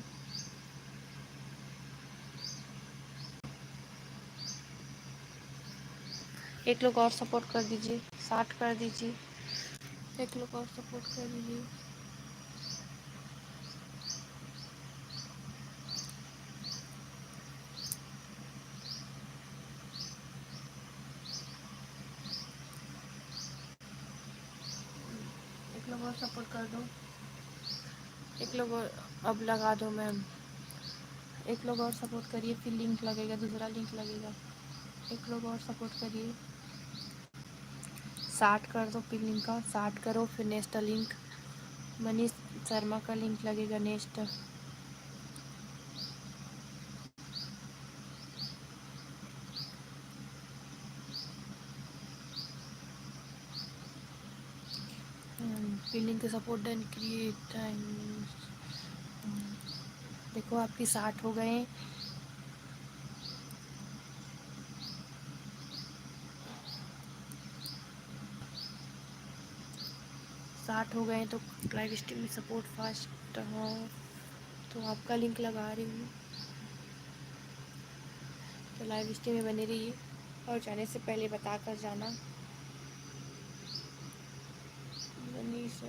एक लोग और सपोर्ट कर दीजिए, 60 कर दीजिए, एक लोग और सपोर्ट कर दीजिए। एक लोग और सपोर्ट कर दो, एक लोग और अब लगा दो मैम। एक लोग और सपोर्ट करिए, फिर लिंक लगेगा, दूसरा लिंक लगेगा। एक लोग और सपोर्ट करिए, 60 कर दो, फिर लिंक का 60 करो, फिर नेक्स्ट लिंक मनीष शर्मा का लिंक लगेगा नेक्स्ट। लिंक के सपोर्ट डन क्रिएट टाइम। देखो आपकी 60 हो गए। 60 हो गए तो लाइव स्ट्रीम में सपोर्ट फास्ट हो तो आपका लिंक लगा रही हूँ, तो लाइव स्ट्रीम में बने रहिए और जाने से पहले बता कर जाना। मनीष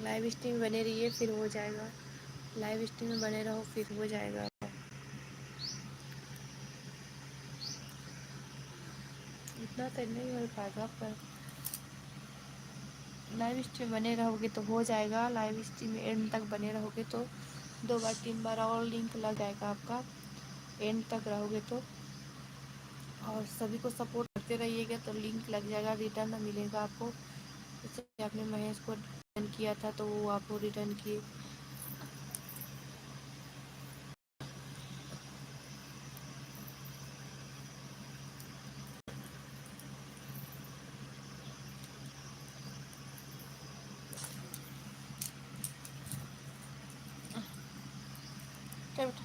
लाइव स्ट्रीम में बने रहिए, फिर हो जाएगा। लाइव स्ट्रीम में बने रहो, फिर हो जाएगा। इतना तो नहीं हो पाएगा, पर लाइव स्ट्रीम बने रहोगे तो हो जाएगा। लाइव स्ट्रीम में एंड तक बने रहोगे तो 2 बार 3 बार और लिंक लग जाएगा आपका, एंड तक रहोगे तो। और सभी को सपोर्ट करते रहिएगा तो लिंक लग जाएगा, रिटर्न मिलेगा आपको। जैसे आपने महेश को रिटर्न किया था तो वो आपको रिटर्न किए। क्या बेटा?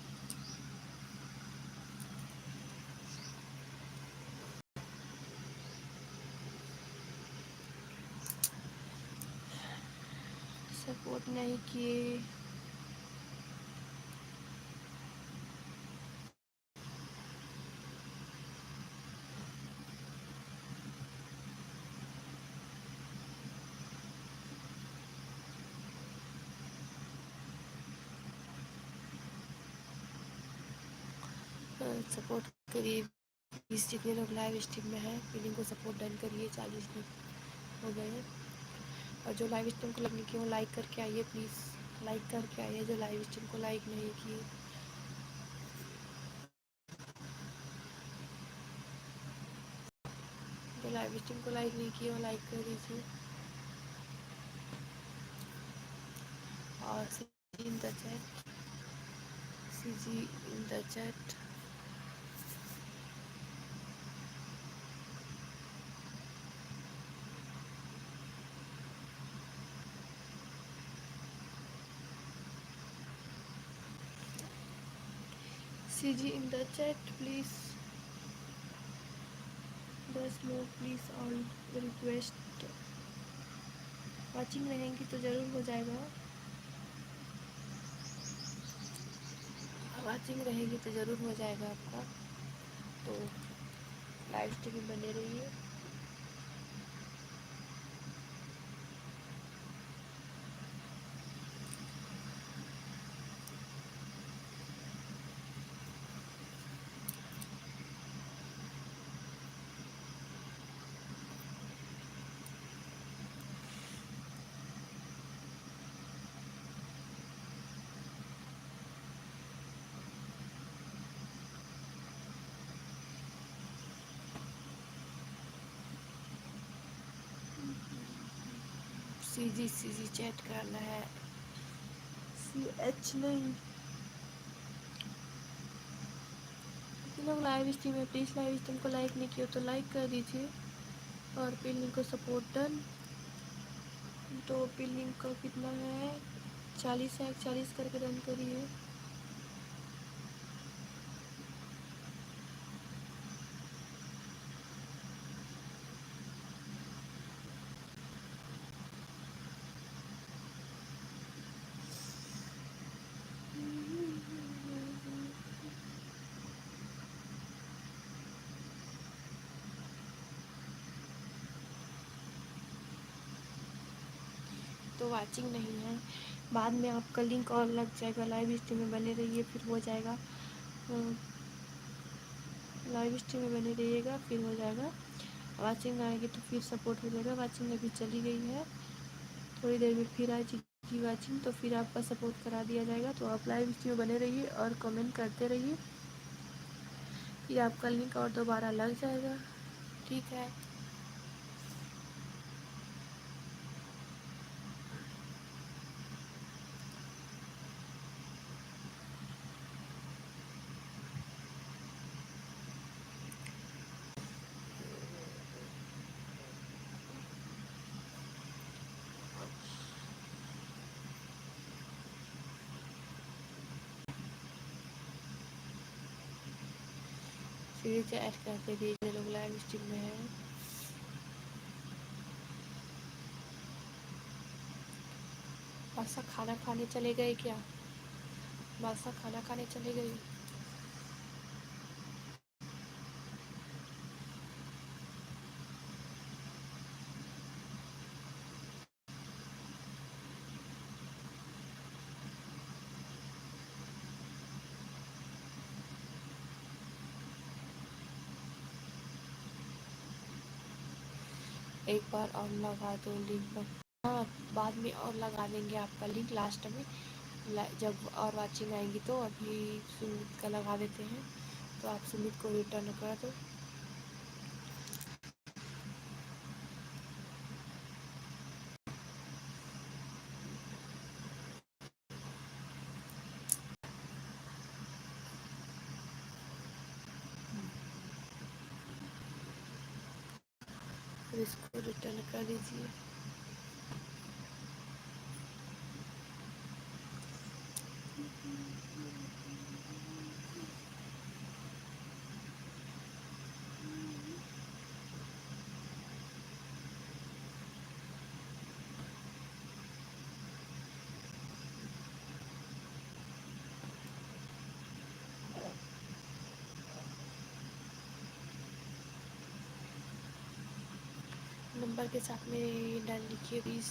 सपोर्ट नहीं किए। सपोर्ट करिए। 20 जितने लोग लाइव स्ट्रीम में हैं फीलिंग को सपोर्ट डन करिए। 40 लोग हो गए हैं। और जो लाइव स्ट्रीम को लगने की वो लाइक करके आइए प्लीज़, लाइक करके आइए जो लाइव स्ट्रीम को लाइक नहीं किए। जो लाइव स्ट्रीम को लाइक नहीं किए वो लाइक कर दीजिए। और C in the chat, C G in the chat. C G in the chat please. 10 लोग प्लीज़, ऑल रिक्वेस्ट। वॉचिंग रहेंगी तो ज़रूर हो जाएगा। वॉचिंग रहेगी तो ज़रूर हो जाएगा आपका। तो लाइव स्ट्रीम बने रहिए। सी जी चैट करना है, सी एच नहीं। लोग लाइव स्ट्रीम है प्लीज़, लाइव स्ट्रीम को लाइक नहीं किया तो लाइक कर दीजिए। और पिन को सपोर्ट डन। तो पिन का कितना है? 40 है, 40 करके डन करिए। तो वाचिंग नहीं है। बाद में आपका लिंक और लग जाएगा, लाइव स्ट्रीम में बने रहिए, फिर हो जाएगा। लाइव स्ट्रीम में बने रहिएगा, फिर हो जाएगा। वाचिंग आएगी तो फिर सपोर्ट हो जाएगा। वाचिंग अभी चली गई है, थोड़ी देर में फिर आएगी वाचिंग, तो फिर आपका सपोर्ट करा दिया जाएगा। तो आप लाइव स्ट्रीम में बने रहिए और कमेंट करते रहिए, फिर आपका लिंक और दोबारा लग जाएगा। ठीक है। फिर से ऐड करके दीजिए, लोग लाइव स्ट्रीम में है। बादशाह खाना खाने चले गए क्या? बादशाह खाना खाने चले गए। एक बार और लगा दो लिंक पर। हाँ, बाद में और लगा देंगे आपका लिंक लास्ट में, जब और वाचिंग आएंगी। तो अभी सुमित का लगा देते हैं, तो आप सुमित को रिटर्न कर दो। फिर इसको रिटर्न कर दीजिए। नंबर के साथ में डन लिखिए प्लीज़।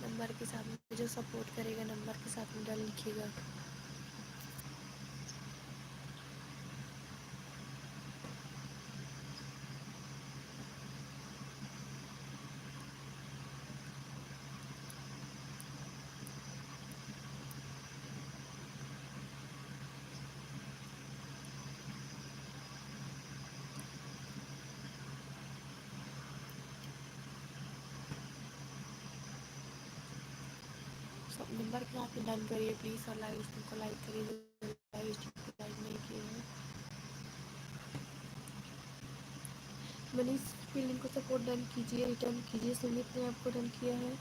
नंबर के साथ में जो सपोर्ट करेगा, नंबर के साथ में डन लिखिएगा। सब नंबर के साथ में डन करिए प्लीज़, और लाइव स्ट्रीम को लाइक करिए, लाइव स्ट्रीम को लाइक नहीं किए हैं। मनीष की लिंक को सपोर्ट डन कीजिए, रिटर्न कीजिए। सुमित ने आपको डन किया है,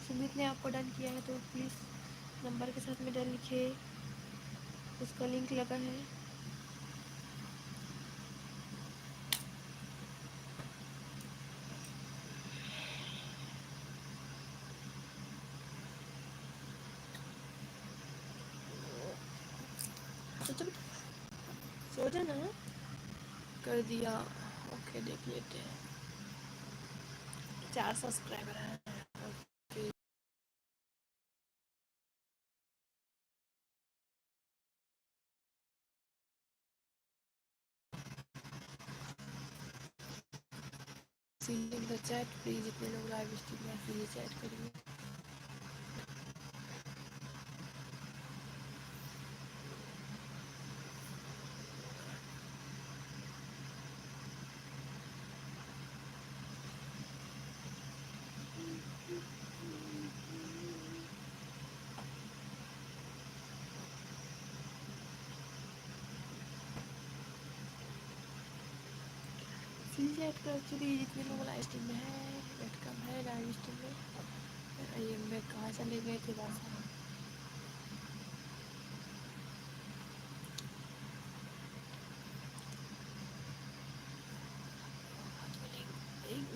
सुमित ने आपको डन किया है, तो प्लीज़ नंबर के साथ में डन लिखिए, उसका लिंक लगा है। तो सो जाना कर दिया। ओके, देख लेते हैं। 4 सब्सक्राइबर हैं। इन द चैट प्लीज, जितने लोग लाइव स्ट्रीम में प्लीज चैट करिए। प्लीज ऐड कर चुकी, जितने लोग लाइव स्ट्रीम में है, वेलकम है लाइव स्ट्रीम में। ये मैं कहाँ चले गए थे बासा?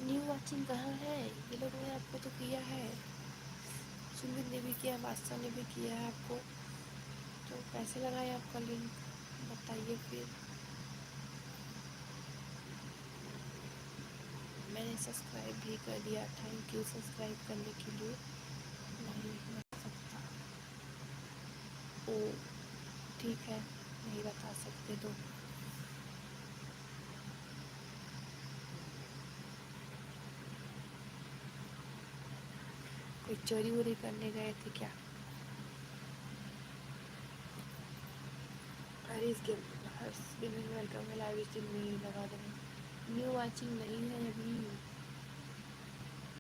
न्यू वाचिंग कहाँ है? ये लोग ने आपको तो किया है, सुमित ने भी किया, बादशाह ने भी किया है आपको, तो कैसे लगाए आपका लिंक बताइए फिर। मैंने सब्सक्राइब भी कर दिया, थैंक यू सब्सक्राइब करने के लिए। नहीं बता सकता। ओ ठीक है, नहीं बता सकते तो। कोई चोरी वोरी करने गए थे क्या? अरे इसके वेलकम लाइव स्ट्रीम में लगा देना। न्यू वाचिंग नहीं है अभी।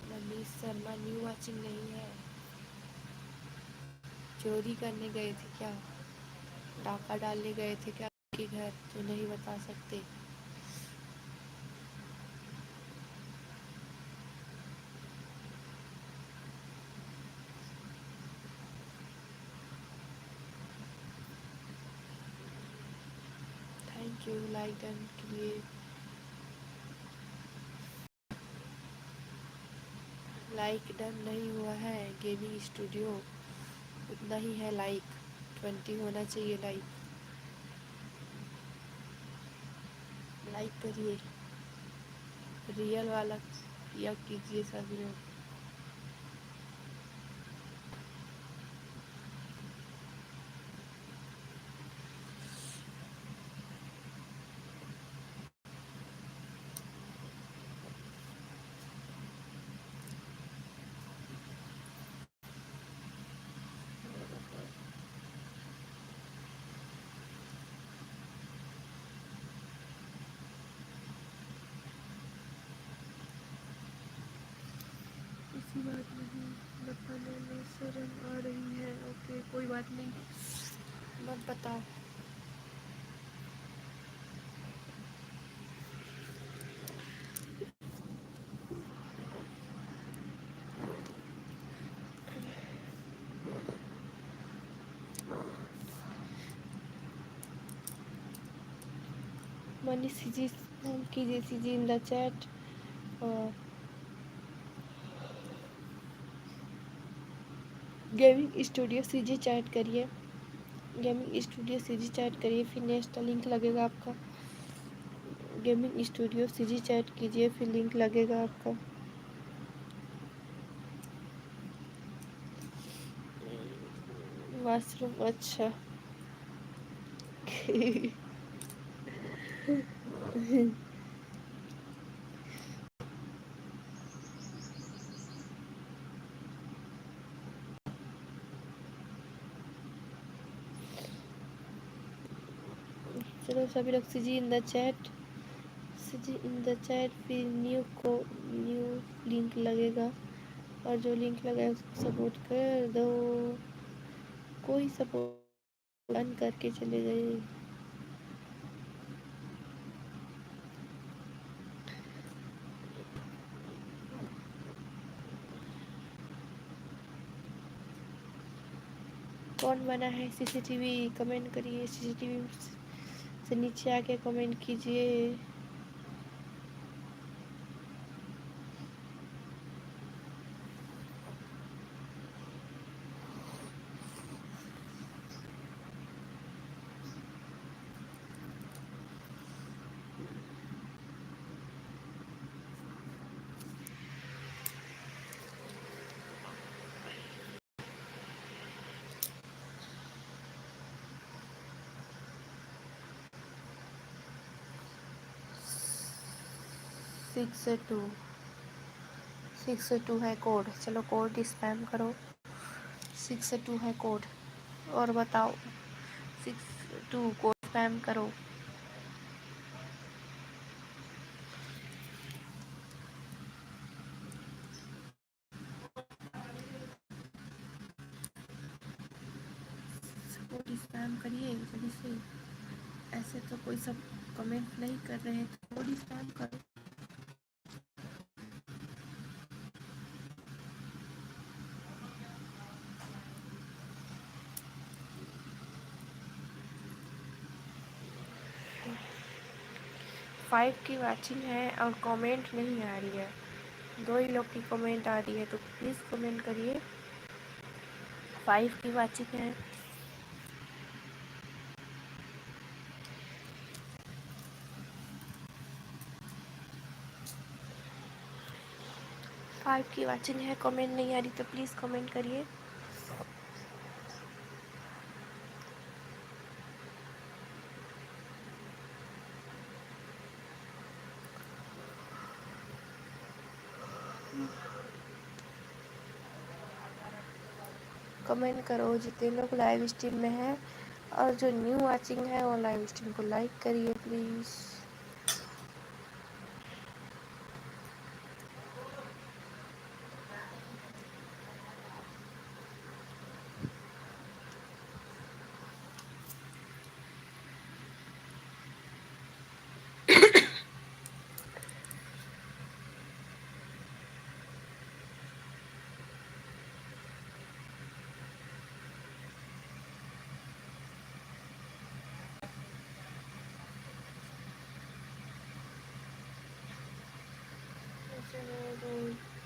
मनीष शर्मा न्यू वाचिंग नहीं है। चोरी करने गए थे क्या? डाका डालने गए थे क्या के घर? तो नहीं बता सकते। थैंक यू लाइक डन के लिए। लाइक डन नहीं हुआ है गेमिंग स्टूडियो। उतना ही है लाइक, 20 होना चाहिए लाइक। लाइक करिए, रियल वाला या कीजिए सभी लोग। इसी बात नहीं बताने में शर्म आ रही है। ओके कोई बात नहीं, मत बताओ। मनी सीजी कीजिए, CG in the chat. Gaming studio CG chat करिए। गेमिंग स्टूडियो सीजी चैट करिए, फिर नेक्स्ट लिंक लगेगा आपका। गेमिंग स्टूडियो सीजी चैट कीजिए, फिर लिंक लगेगा आपका। वाशरूम, अच्छा। चलो सभी लोग CG in the chat, CG in the chat, फिर न्यू लिंक लगेगा। और जो लिंक लगा उसको सपोर्ट कर दो। कोई सपोर्ट बंद करके चले गए। 'कौन बना है सीसीटीवी'? कमेंट करिए, सीसीटीवी से नीचे आके कमेंट कीजिए। सिक्स टू है कोड। चलो कोड स्पैम करो। 6 2 है कोड। और बताओ, 6 2 कोड स्पैम करो। कोड स्पैम करिए जल्दी से। ऐसे तो कोई सब कमेंट नहीं कर रहे हैं, तो कोड स्पैम करो। 5 की वाचिंग है और कमेंट नहीं आ रही है। 2 ही लोग की कमेंट आ रही है, तो प्लीज़ कमेंट करिए। 5 की वाचिंग है। 5 की वाचिंग है, कमेंट नहीं आ रही तो प्लीज़ कमेंट करिए। कमेंट करो जितने लोग लाइव स्ट्रीम में हैं, और जो न्यू वाचिंग है वो लाइव स्ट्रीम को लाइक करिए प्लीज़।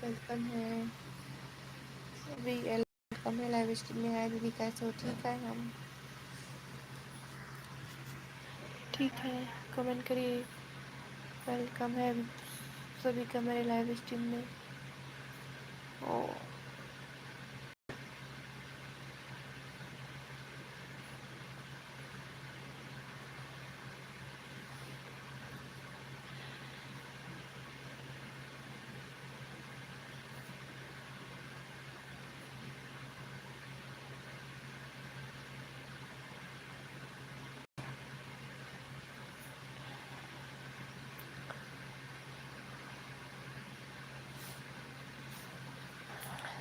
वेलकम है, अभी वेलकम है, लाइव स्ट्रीम में है। दीदी कैसे हो? ठीक है, हम ठीक है। कमेंट करिए, वेलकम है सभी का मेरे लाइव स्ट्रीम में। ओ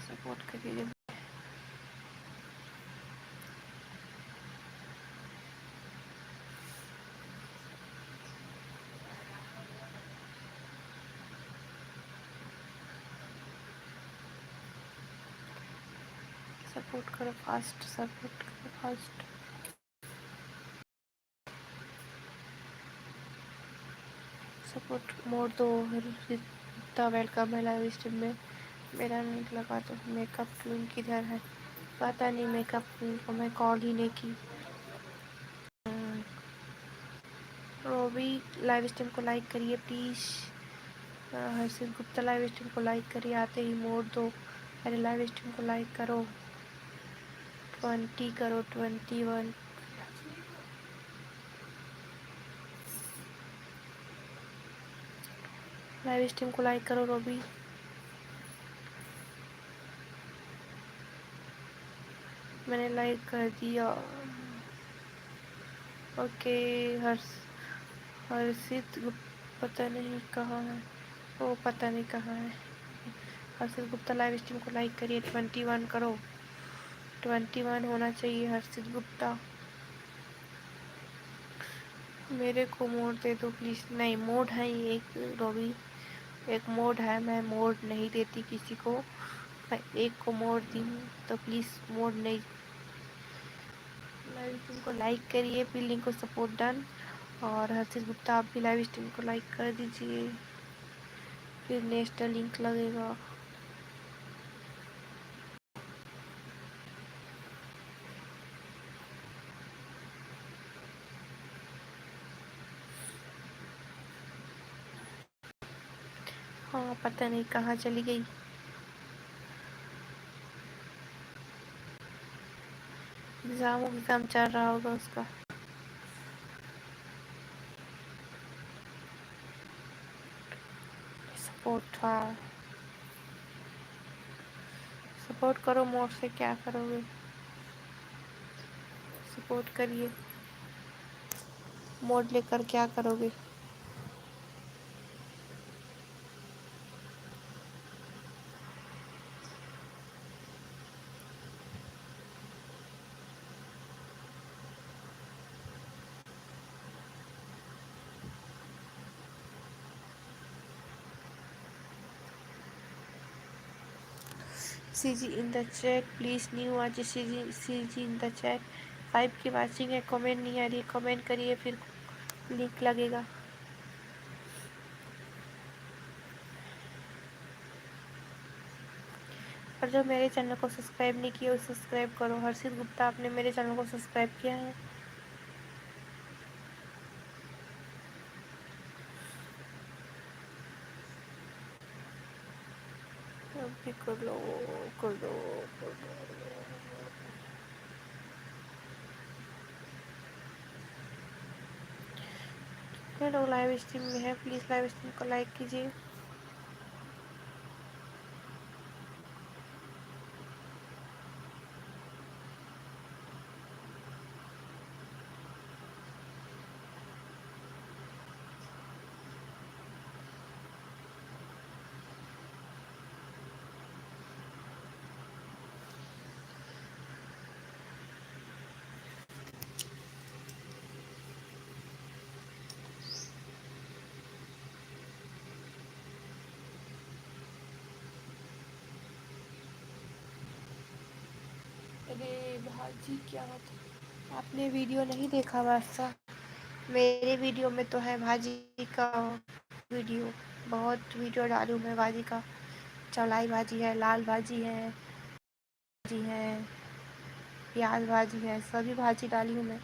सपोर्ट करिए, सपोर्ट करो फास्ट, सपोर्ट करो फास्ट। सपोर्ट मोड दो। इतना वेलकम है लाइव स्ट्रीम में। मेरा नहीं लगा तो मेकअप क्वीन किधर है? पता नहीं, मेकअप क्वीन को मैं कॉल ही नहीं की। रोबी लाइव स्ट्रीम को लाइक करिए please. Harshit Gupta live stream को लाइक करिए, आते ही मोड़ दो। अरे लाइव स्ट्रीम को लाइक करो, 20 करो, 21। लाइव स्ट्रीम को लाइक करो रोबी। मैंने लाइक कर दिया। ओके। हर्षित पता नहीं कहाँ है, वो पता नहीं कहाँ है। हर्षित गुप्ता लाइव स्ट्रीम को लाइक करिए, 21 करो, 21 होना चाहिए हर्षित गुप्ता। मेरे को मोड दे दो प्लीज़। नहीं, मोड है एक रोबी, एक मोड है, मैं मोड नहीं देती किसी को। मैं एक को मोड दी हूँ तो प्लीज़ मोड नहीं। लाइव स्ट्रीम को लाइक करिए, फिर लिंक को सपोर्ट डन। और हर्षित गुप्ता आप भी लाइव स्ट्रीम को लाइक कर दीजिए, फिर नेक्स्ट लिंक लगेगा। हाँ, पता नहीं कहाँ चली गई। एग्ज़ाम चल रहा होगा उसका। सपोर्ट, हाँ सपोर्ट करो। मोड से क्या करोगे? सपोर्ट करिए, मोड लेकर क्या करोगे? CG in the chat please, new आज CG in the chat। 5 की वाचिंग है, कमेंट नहीं आ रही है, कमेंट करिए फिर लिंक लगेगा। और जो मेरे चैनल को सब्सक्राइब नहीं किया वो सब्सक्राइब करो। हर्षित गुप्ता आपने मेरे चैनल को सब्सक्राइब किया है? अभी कर लो, कर दो, कर दो। कितने लोग लाइव स्ट्रीम में है? प्लीज़ लाइव स्ट्रीम को लाइक कीजिए। अरे भाजी क्या होता, आपने वीडियो नहीं देखा वैसा? मेरे वीडियो में तो है भाजी का वीडियो, बहुत वीडियो डालूँ मैं भाजी का। चौलाई भाजी है, लाल भाजी है, प्याज भाजी है, सभी भाजी डाली हूँ मैं,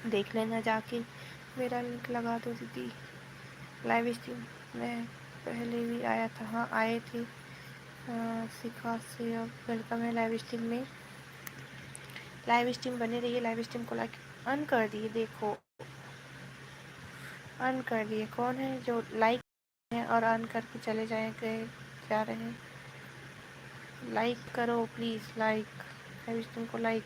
देख लेना जाके। मेरा लिंक लगा दो दीदी। लाइव स्ट्रीम में पहले भी आया था, हाँ आए थे। सिखा से अब वेलकम है लाइव स्ट्रीम में। लाइव स्ट्रीम बने रही है, लाइव स्ट्रीम को लाइक अन कर दिए, देखो अन कर दिए। कौन है जो लाइक है और अन करके चले जाएंगे, जा रहे हैं? लाइक करो प्लीज़, लाइक लाइव स्ट्रीम को लाइक।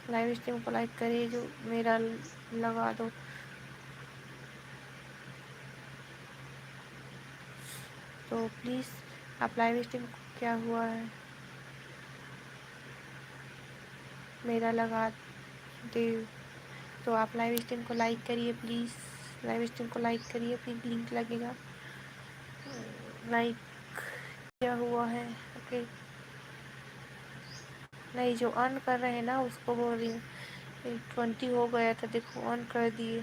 लाइव स्ट्रीम को लाइक करिए, जो मेरा लगा दो। तो प्लीज़ आप लाइव स्ट्रीम को, क्या हुआ है, मेरा लगा दे। तो आप लाइव स्ट्रीम को लाइक करिए प्लीज़, लाइव स्ट्रीम को लाइक करिए, फिर लिंक लगेगा। लाइक क्या हुआ है? ओके, नहीं जो ऑन कर रहे हैं ना उसको बोल रही हूँ। 20 हो गया था, देखो ऑन कर दिए।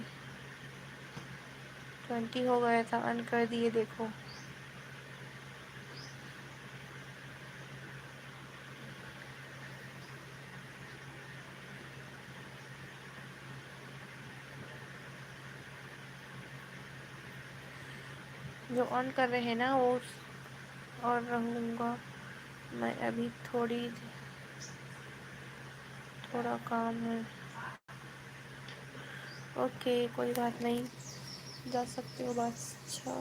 20 हो गया था, ऑन कर दिए, देखो। जो ऑन कर रहे हैं ना वो, और रहूँगा मैं अभी, थोड़ा काम है। ओके कोई बात नहीं, जा सकते हो बस। अच्छा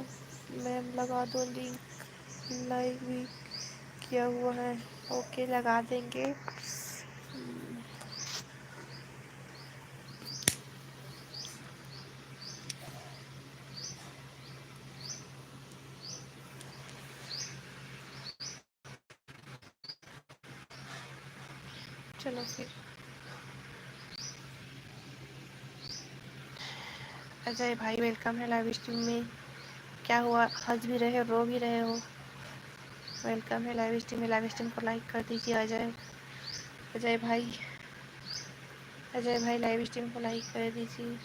मैम लगा दो लिंक, लाइव भी किया हुआ है। ओके लगा देंगे। चलो फिर। अजय भाई वेलकम है लाइव स्ट्रीम में। क्या हुआ, हंस भी रहे हो, रो भी रहे हो? वेलकम है लाइव स्ट्रीम में, लाइव स्ट्रीम को लाइक कर दीजिए। अजय भाई, अजय भाई लाइव स्ट्रीम को लाइक कर दीजिए।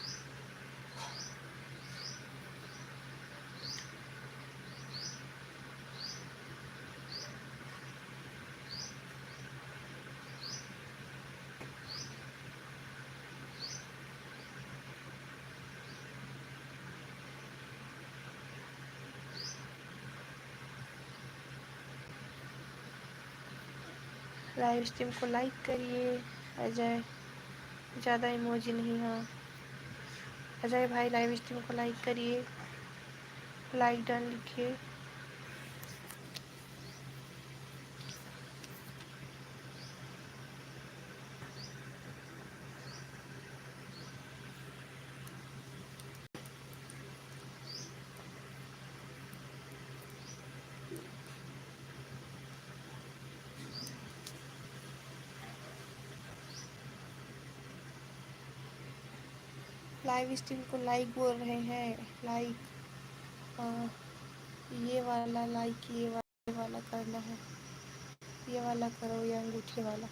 लाइव स्ट्रीम को लाइक करिए। अजय, ज़्यादा इमोजी नहीं, हाँ। अजय भाई लाइव स्ट्रीम को लाइक करिए, लाइक डन लिखिए। लाइव स्ट्रीम को लाइक बोल रहे हैं, लाइक। हाँ, ये वाला लाइक, ये वाला करना है, ये वाला करो, ये अंगूठे वाला।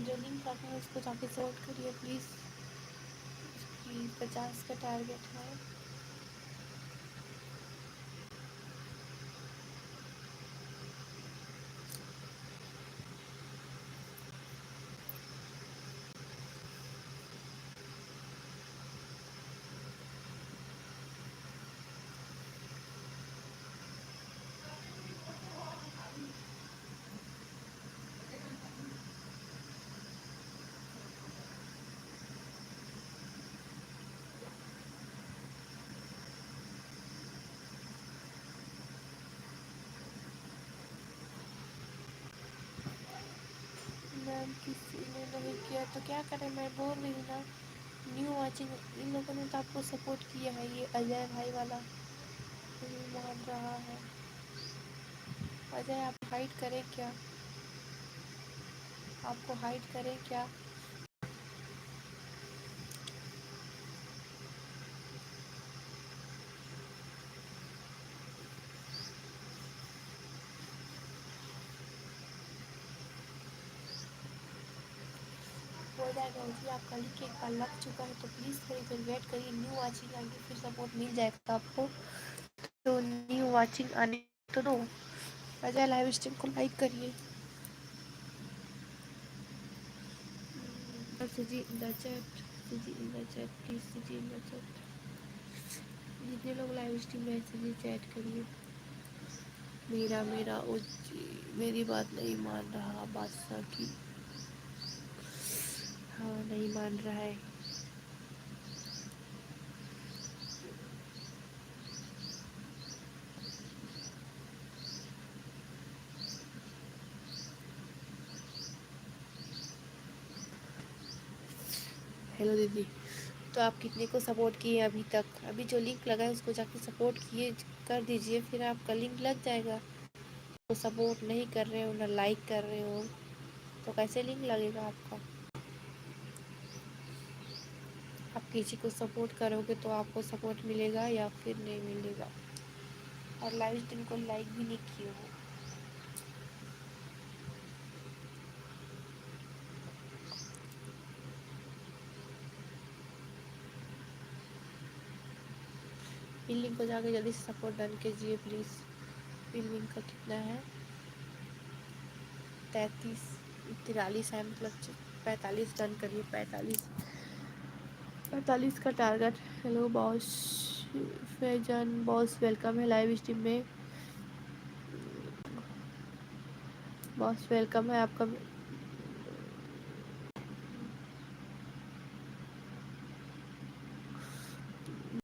जो लिंक रखा है उसको जाके सपोर्ट करिए प्लीज़। इसकी 50 का टारगेट है। मैम किसी ने नहीं किया तो क्या करें, मैं बोल रही हूँ ना, न्यू वॉचिंग। इन लोगों ने तो आपको सपोर्ट किया है, ये अजय भाई वाला नहीं मान रहा है। अजय आप हाइड करें क्या, आपको हाइड करें क्या? हो जाएगा जी, आपका लिंक एक बार लग चुका है तो प्लीज़ थोड़ी देर वेट करिए, न्यू वॉचिंग आएंगे फिर सपोर्ट मिल जाएगा आपको। तो न्यू वॉचिंग आने तो दो। अजय लाइव स्ट्रीम को लाइक करिए। G in the chat, G in the chat please, G in the chat. जितने लोग लाइव स्ट्रीम में हैं जी चैट करिए। मेरा मेरा ओ जी, मेरी बात नहीं मान रहा बादशाह की। हाँ नहीं मान रहा है। हेलो दीदी, तो आप कितने को सपोर्ट किए अभी तक? अभी जो लिंक लगा है उसको जाके सपोर्ट किए कर दीजिए, फिर आपका लिंक लग जाएगा। तो सपोर्ट नहीं कर रहे हो ना लाइक कर रहे हो तो कैसे लिंक लगेगा आपका? आप किसी को सपोर्ट करोगे तो आपको सपोर्ट मिलेगा या फिर नहीं मिलेगा। और लाइव स्ट्रीम को लाइक भी नहीं किए हो। इन लिंक को जाके जल्दी से सपोर्ट डन कीजिए प्लीज़। इन लिंक का कितना है? 33 43 है, मतलब 45 डन करिए। 45 का target. Hello boss Faizan boss, welcome है लाइव स्ट्रीम में। बॉस वेलकम है आपका।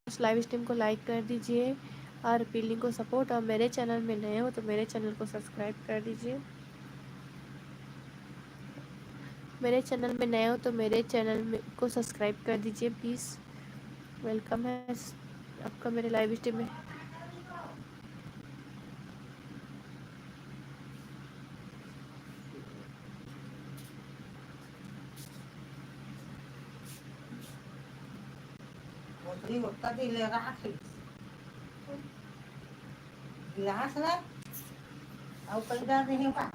बस लाइव स्ट्रीम को लाइक कर दीजिए और पिल्लिंग को सपोर्ट, और मेरे चैनल में नए हो तो मेरे चैनल को सब्सक्राइब कर दीजिए। मेरे चैनल में नए हो तो मेरे चैनल में को सब्सक्राइब कर दीजिए प्लीज़। वेलकम है आपका मेरे लाइव स्ट्रीम में। गिलास ना और पैदा नहीं होगा।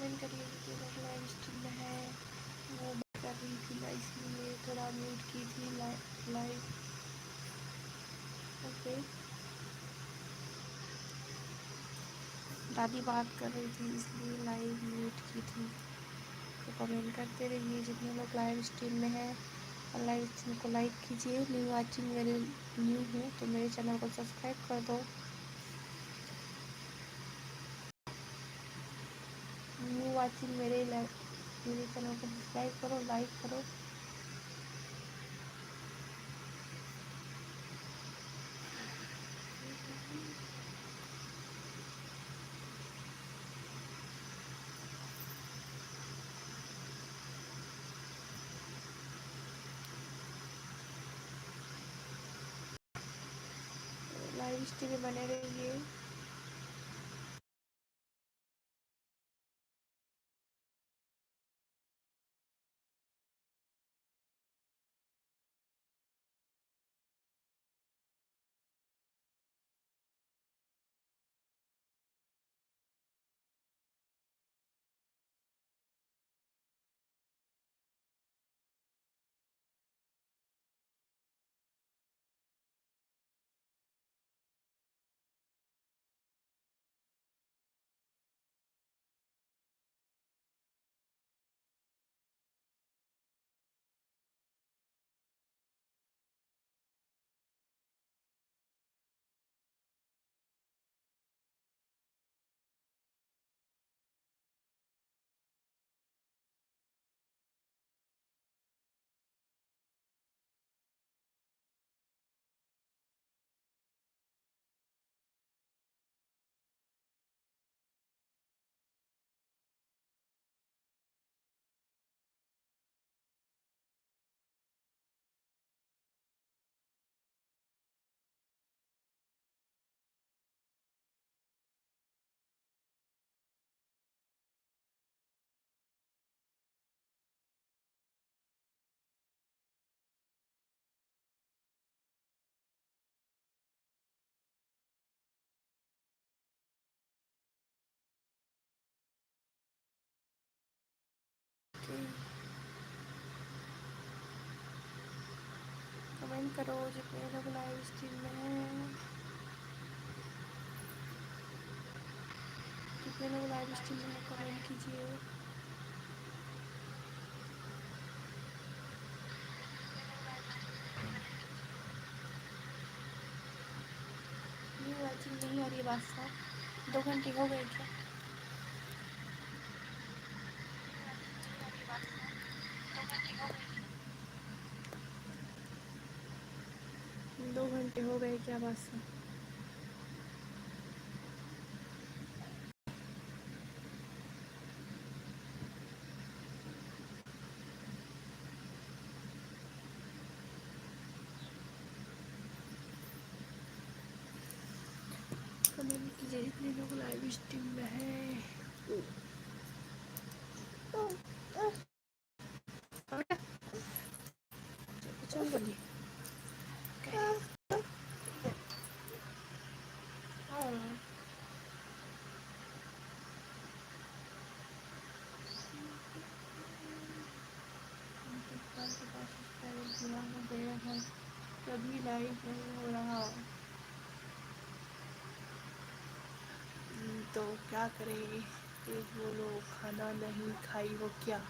कमेंट करिए कि लोग लाइव स्ट्रीम में है। वो बात कर रही थी मैं इसलिए थोड़ा म्यूट की थी लाइव। ओके, दादी बात कर रही थी इसलिए लाइव म्यूट की थी। तो कमेंट करते रहिए जितने लोग लाइव स्ट्रीम में हैं, और लाइव स्ट्रीम को लाइक कीजिए। न्यू वाचिंग मेरे न्यू हूँ तो मेरे चैनल को सब्सक्राइब कर दो। न्यू वाचिंग मेरे चैनल को सब्सक्राइब करो, लाइक करो। लाइव स्ट्रीम में बने रहिए। कमेंट करो जितने लोग लाइव स्ट्रीम में हैं, जितने लोग लाइव स्ट्रीम में हैं कमेंट कीजिए। न्यू वाचिंग नहीं आ रही है बात साफ। 2 घंटे हो गए क्या? 2 घंटे हो गए क्या बात साफ? कमेंट कीजिए जितने लोग लाइव स्ट्रीम में हैं। चल बोलिए। पूरा हो गया है तभी लाइव नहीं हो रहा। तो क्या करें, एक बोलो खाना नहीं खाई हो क्या?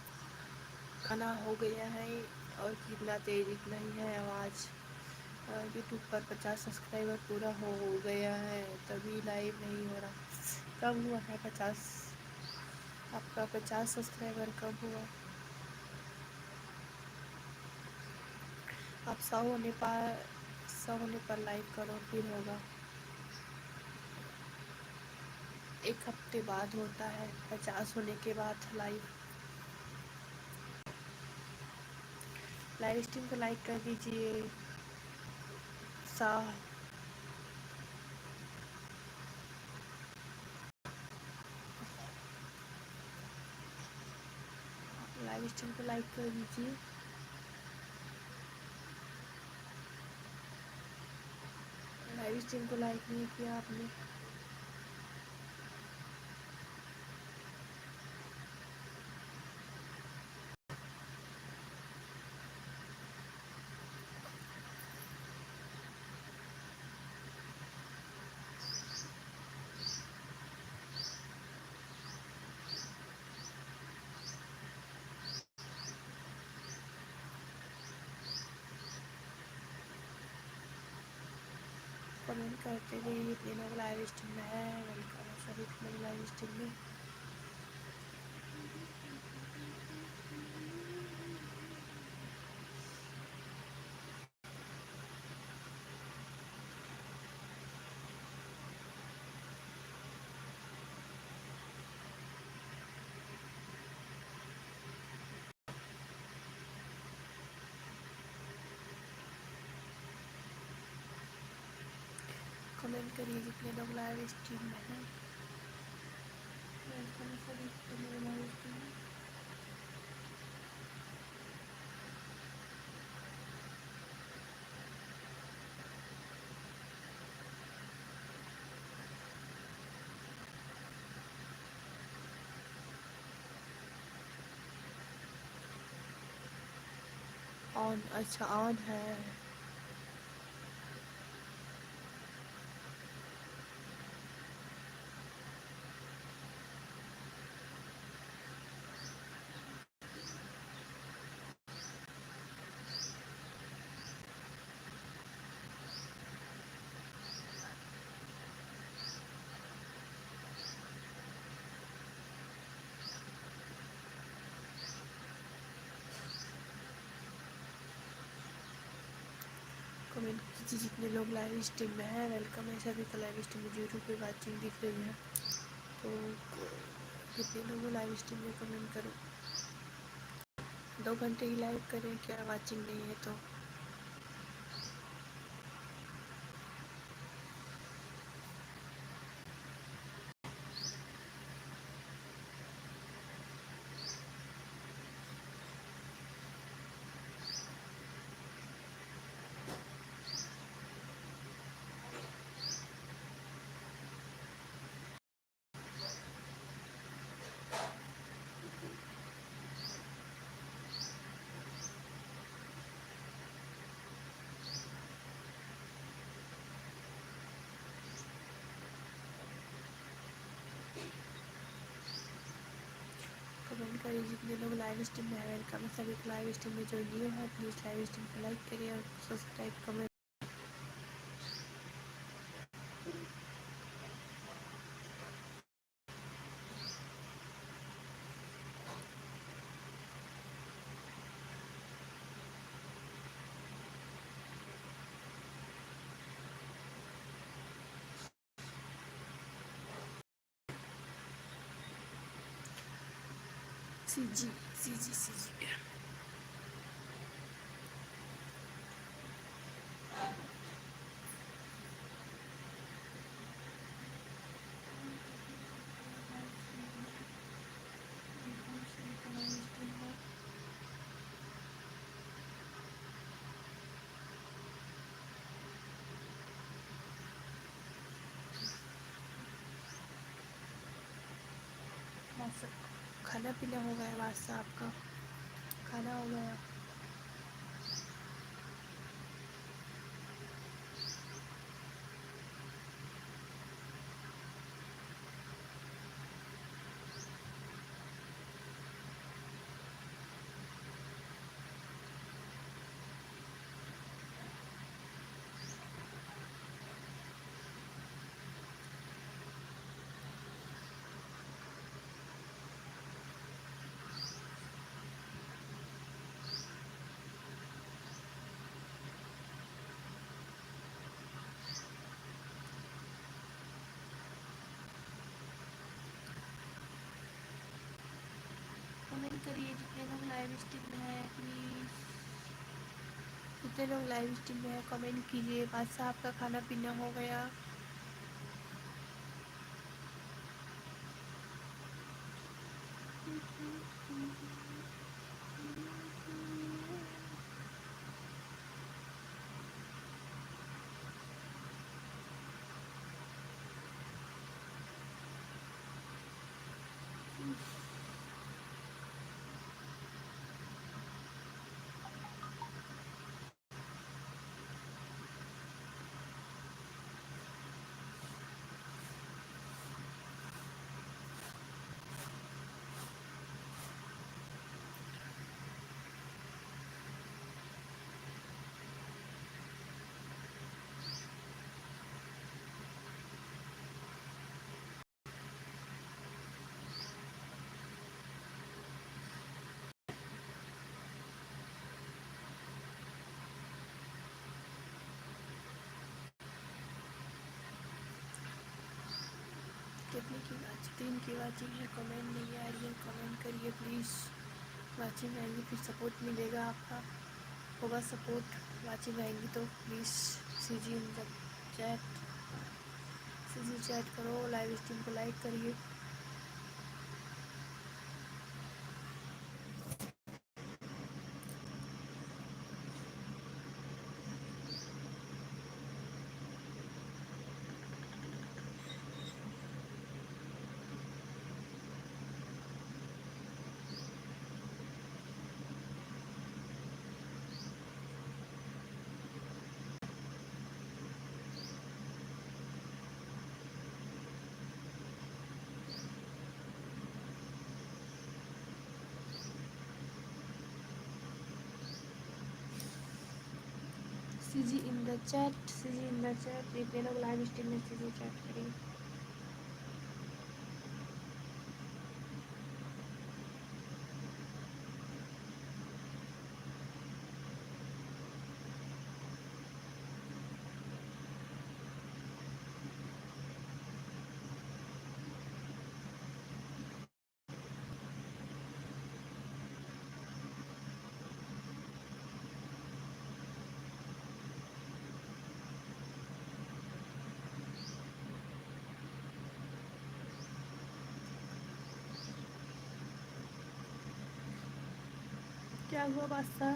खाना हो गया है। और कितना तेज इतना ही है आवाज़। यूट्यूब पर 50 सब्सक्राइबर पूरा हो गया है तभी लाइव नहीं हो रहा। कब हुआ है 50? आपका 50 सब्सक्राइबर कब हुआ? आप 100 होने पर लाइव करो फिर होगा। 1 हफ्ते बाद होता है 50 होने के बाद लाइव। लाइव स्ट्रीम को लाइक कर दीजिए। सा लाइव स्ट्रीम को लाइक कर दीजिए। लाइव स्ट्रीम को लाइक नहीं किया आपने। कमेंट करते रहिए जितने लोग लाइव स्ट्रीम में है। वेलकम है सभी लोग लाइव स्ट्रीम में। कमेंट करिए जितने लोग लाइव स्ट्रीम में हैं। वेलकम है सभी लोग लाइव स्ट्रीम में। ऑन, अच्छा ऑन है। कमेंट कीजिए जितने लोग लाइव स्ट्रीम में हैं। वेलकम है सभी को लाइव स्ट्रीम में। यूट्यूब पे वाचिंग दिख रही है तो जितने लोग लाइव स्ट्रीम में कमेंट करो। 2 घंटे ही लाइव करें क्या, वाचिंग नहीं है तो। कमेंट करिए जितने लोग लाइव स्ट्रीम में है। वेलकम है सभी को लाइव स्ट्रीम में। जो न्यू है प्लीज़ लाइव स्ट्रीम को लाइक करिए और सब्सक्राइब कमेंट। सी जी सी जी सी जी। खाना पीना हो गया वास्ता आपका? खाना हो गया? कमेंट करिए जितने लोग लाइव स्ट्रीम में है प्लीज़। जितने लोग लाइव स्ट्रीम में है कमेंट कीजिए। बादशाह आपका खाना पीना हो गया? कितने की वाचिंग, 3 की वाचिंग है, कमेंट नहीं आ रही है, कमेंट करिए प्लीज़। वाचिंग आएंगी फिर सपोर्ट मिलेगा, आपका होगा सपोर्ट। वाचिंग आएंगी तो please CG in the chat, CG chat करो, लाइव स्ट्रीम को लाइक करिए। CG in the chat, CG in the chat, जितने लोग लाइव स्ट्रीम में सीजी चैट करिए। क्या हुआ बादशाह?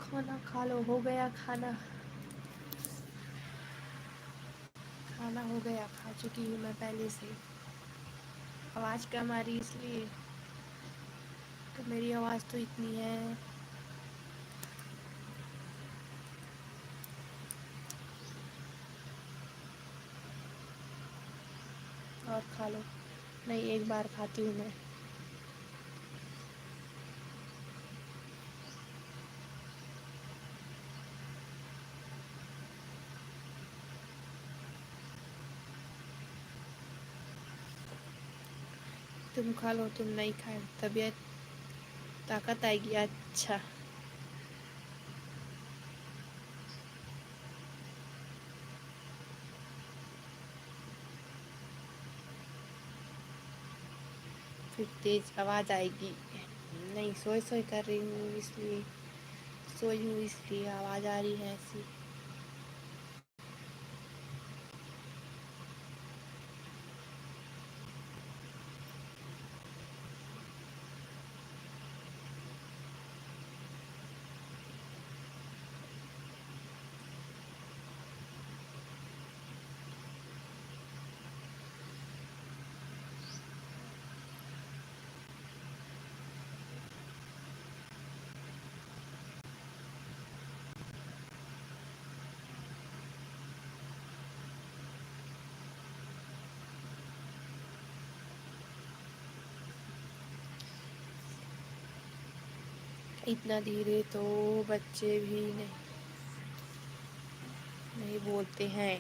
खाना खा लो, हो गया खाना? खाना हो गया, खा चुकी हूँ मैं पहले से। आवाज़ कम आ रही इसलिए, तो मेरी आवाज़ तो इतनी है। और खा लो। नहीं, एक बार खाती हूँ मैं। तुम खा लो, तुम नहीं खाए तबीयत ताकत आएगी। अच्छा, फिर तेज आवाज़ आएगी। नहीं, सोई सोई कर रही हूँ इसलिए, सोई हूँ इसलिए आवाज़ आ रही है ऐसी। इतना धीरे तो बच्चे भी नहीं बोलते हैं।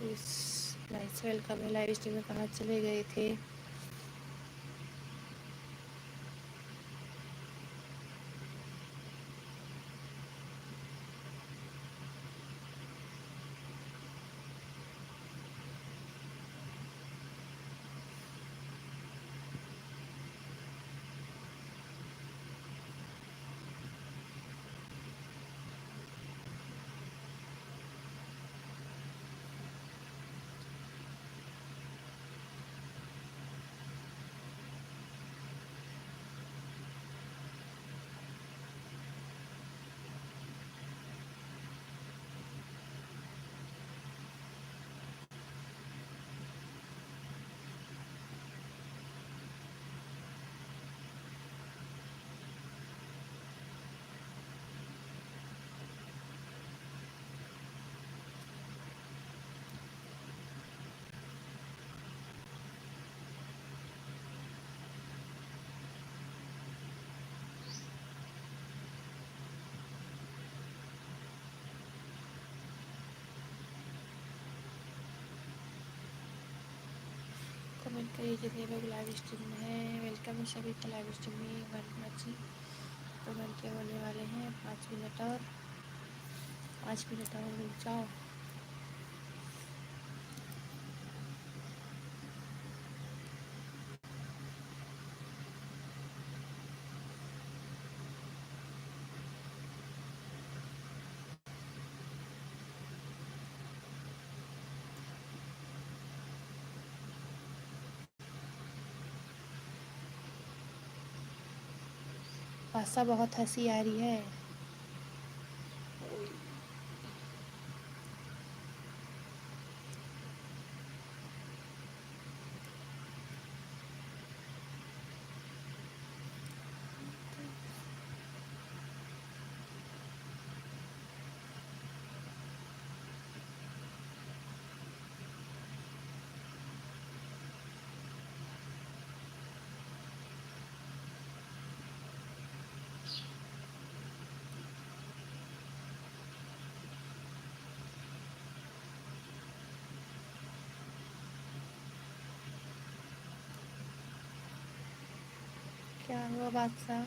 इस वेलकम है। लाइव स्ट्रीम में कहाँ चले गए थे? कमेंट करिए जितने लोग लाइव स्ट्रीम में हैं। वेलकम है सभी का लाइव स्ट्रीम में। 1 बजे 2 घंटे होने वाले हैं। 5 मिनट और 5 मिनट और रुक जाओ। आशा बहुत हंसी आ रही है। क्या हुआ बादशाह?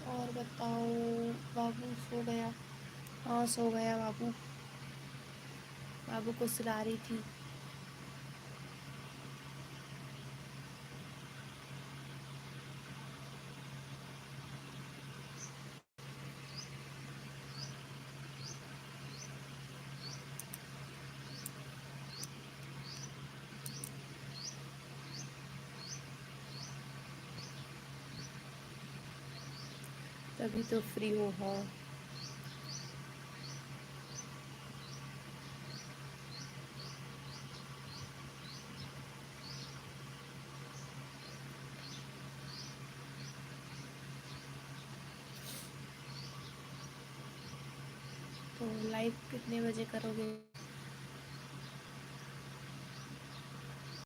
और बताओ। बाबू सो गया? हाँ सो गया बाबू। बाबू को सुला रही थी। तभी तो फ्री हो। हाँ तो लाइव कितने बजे करोगे?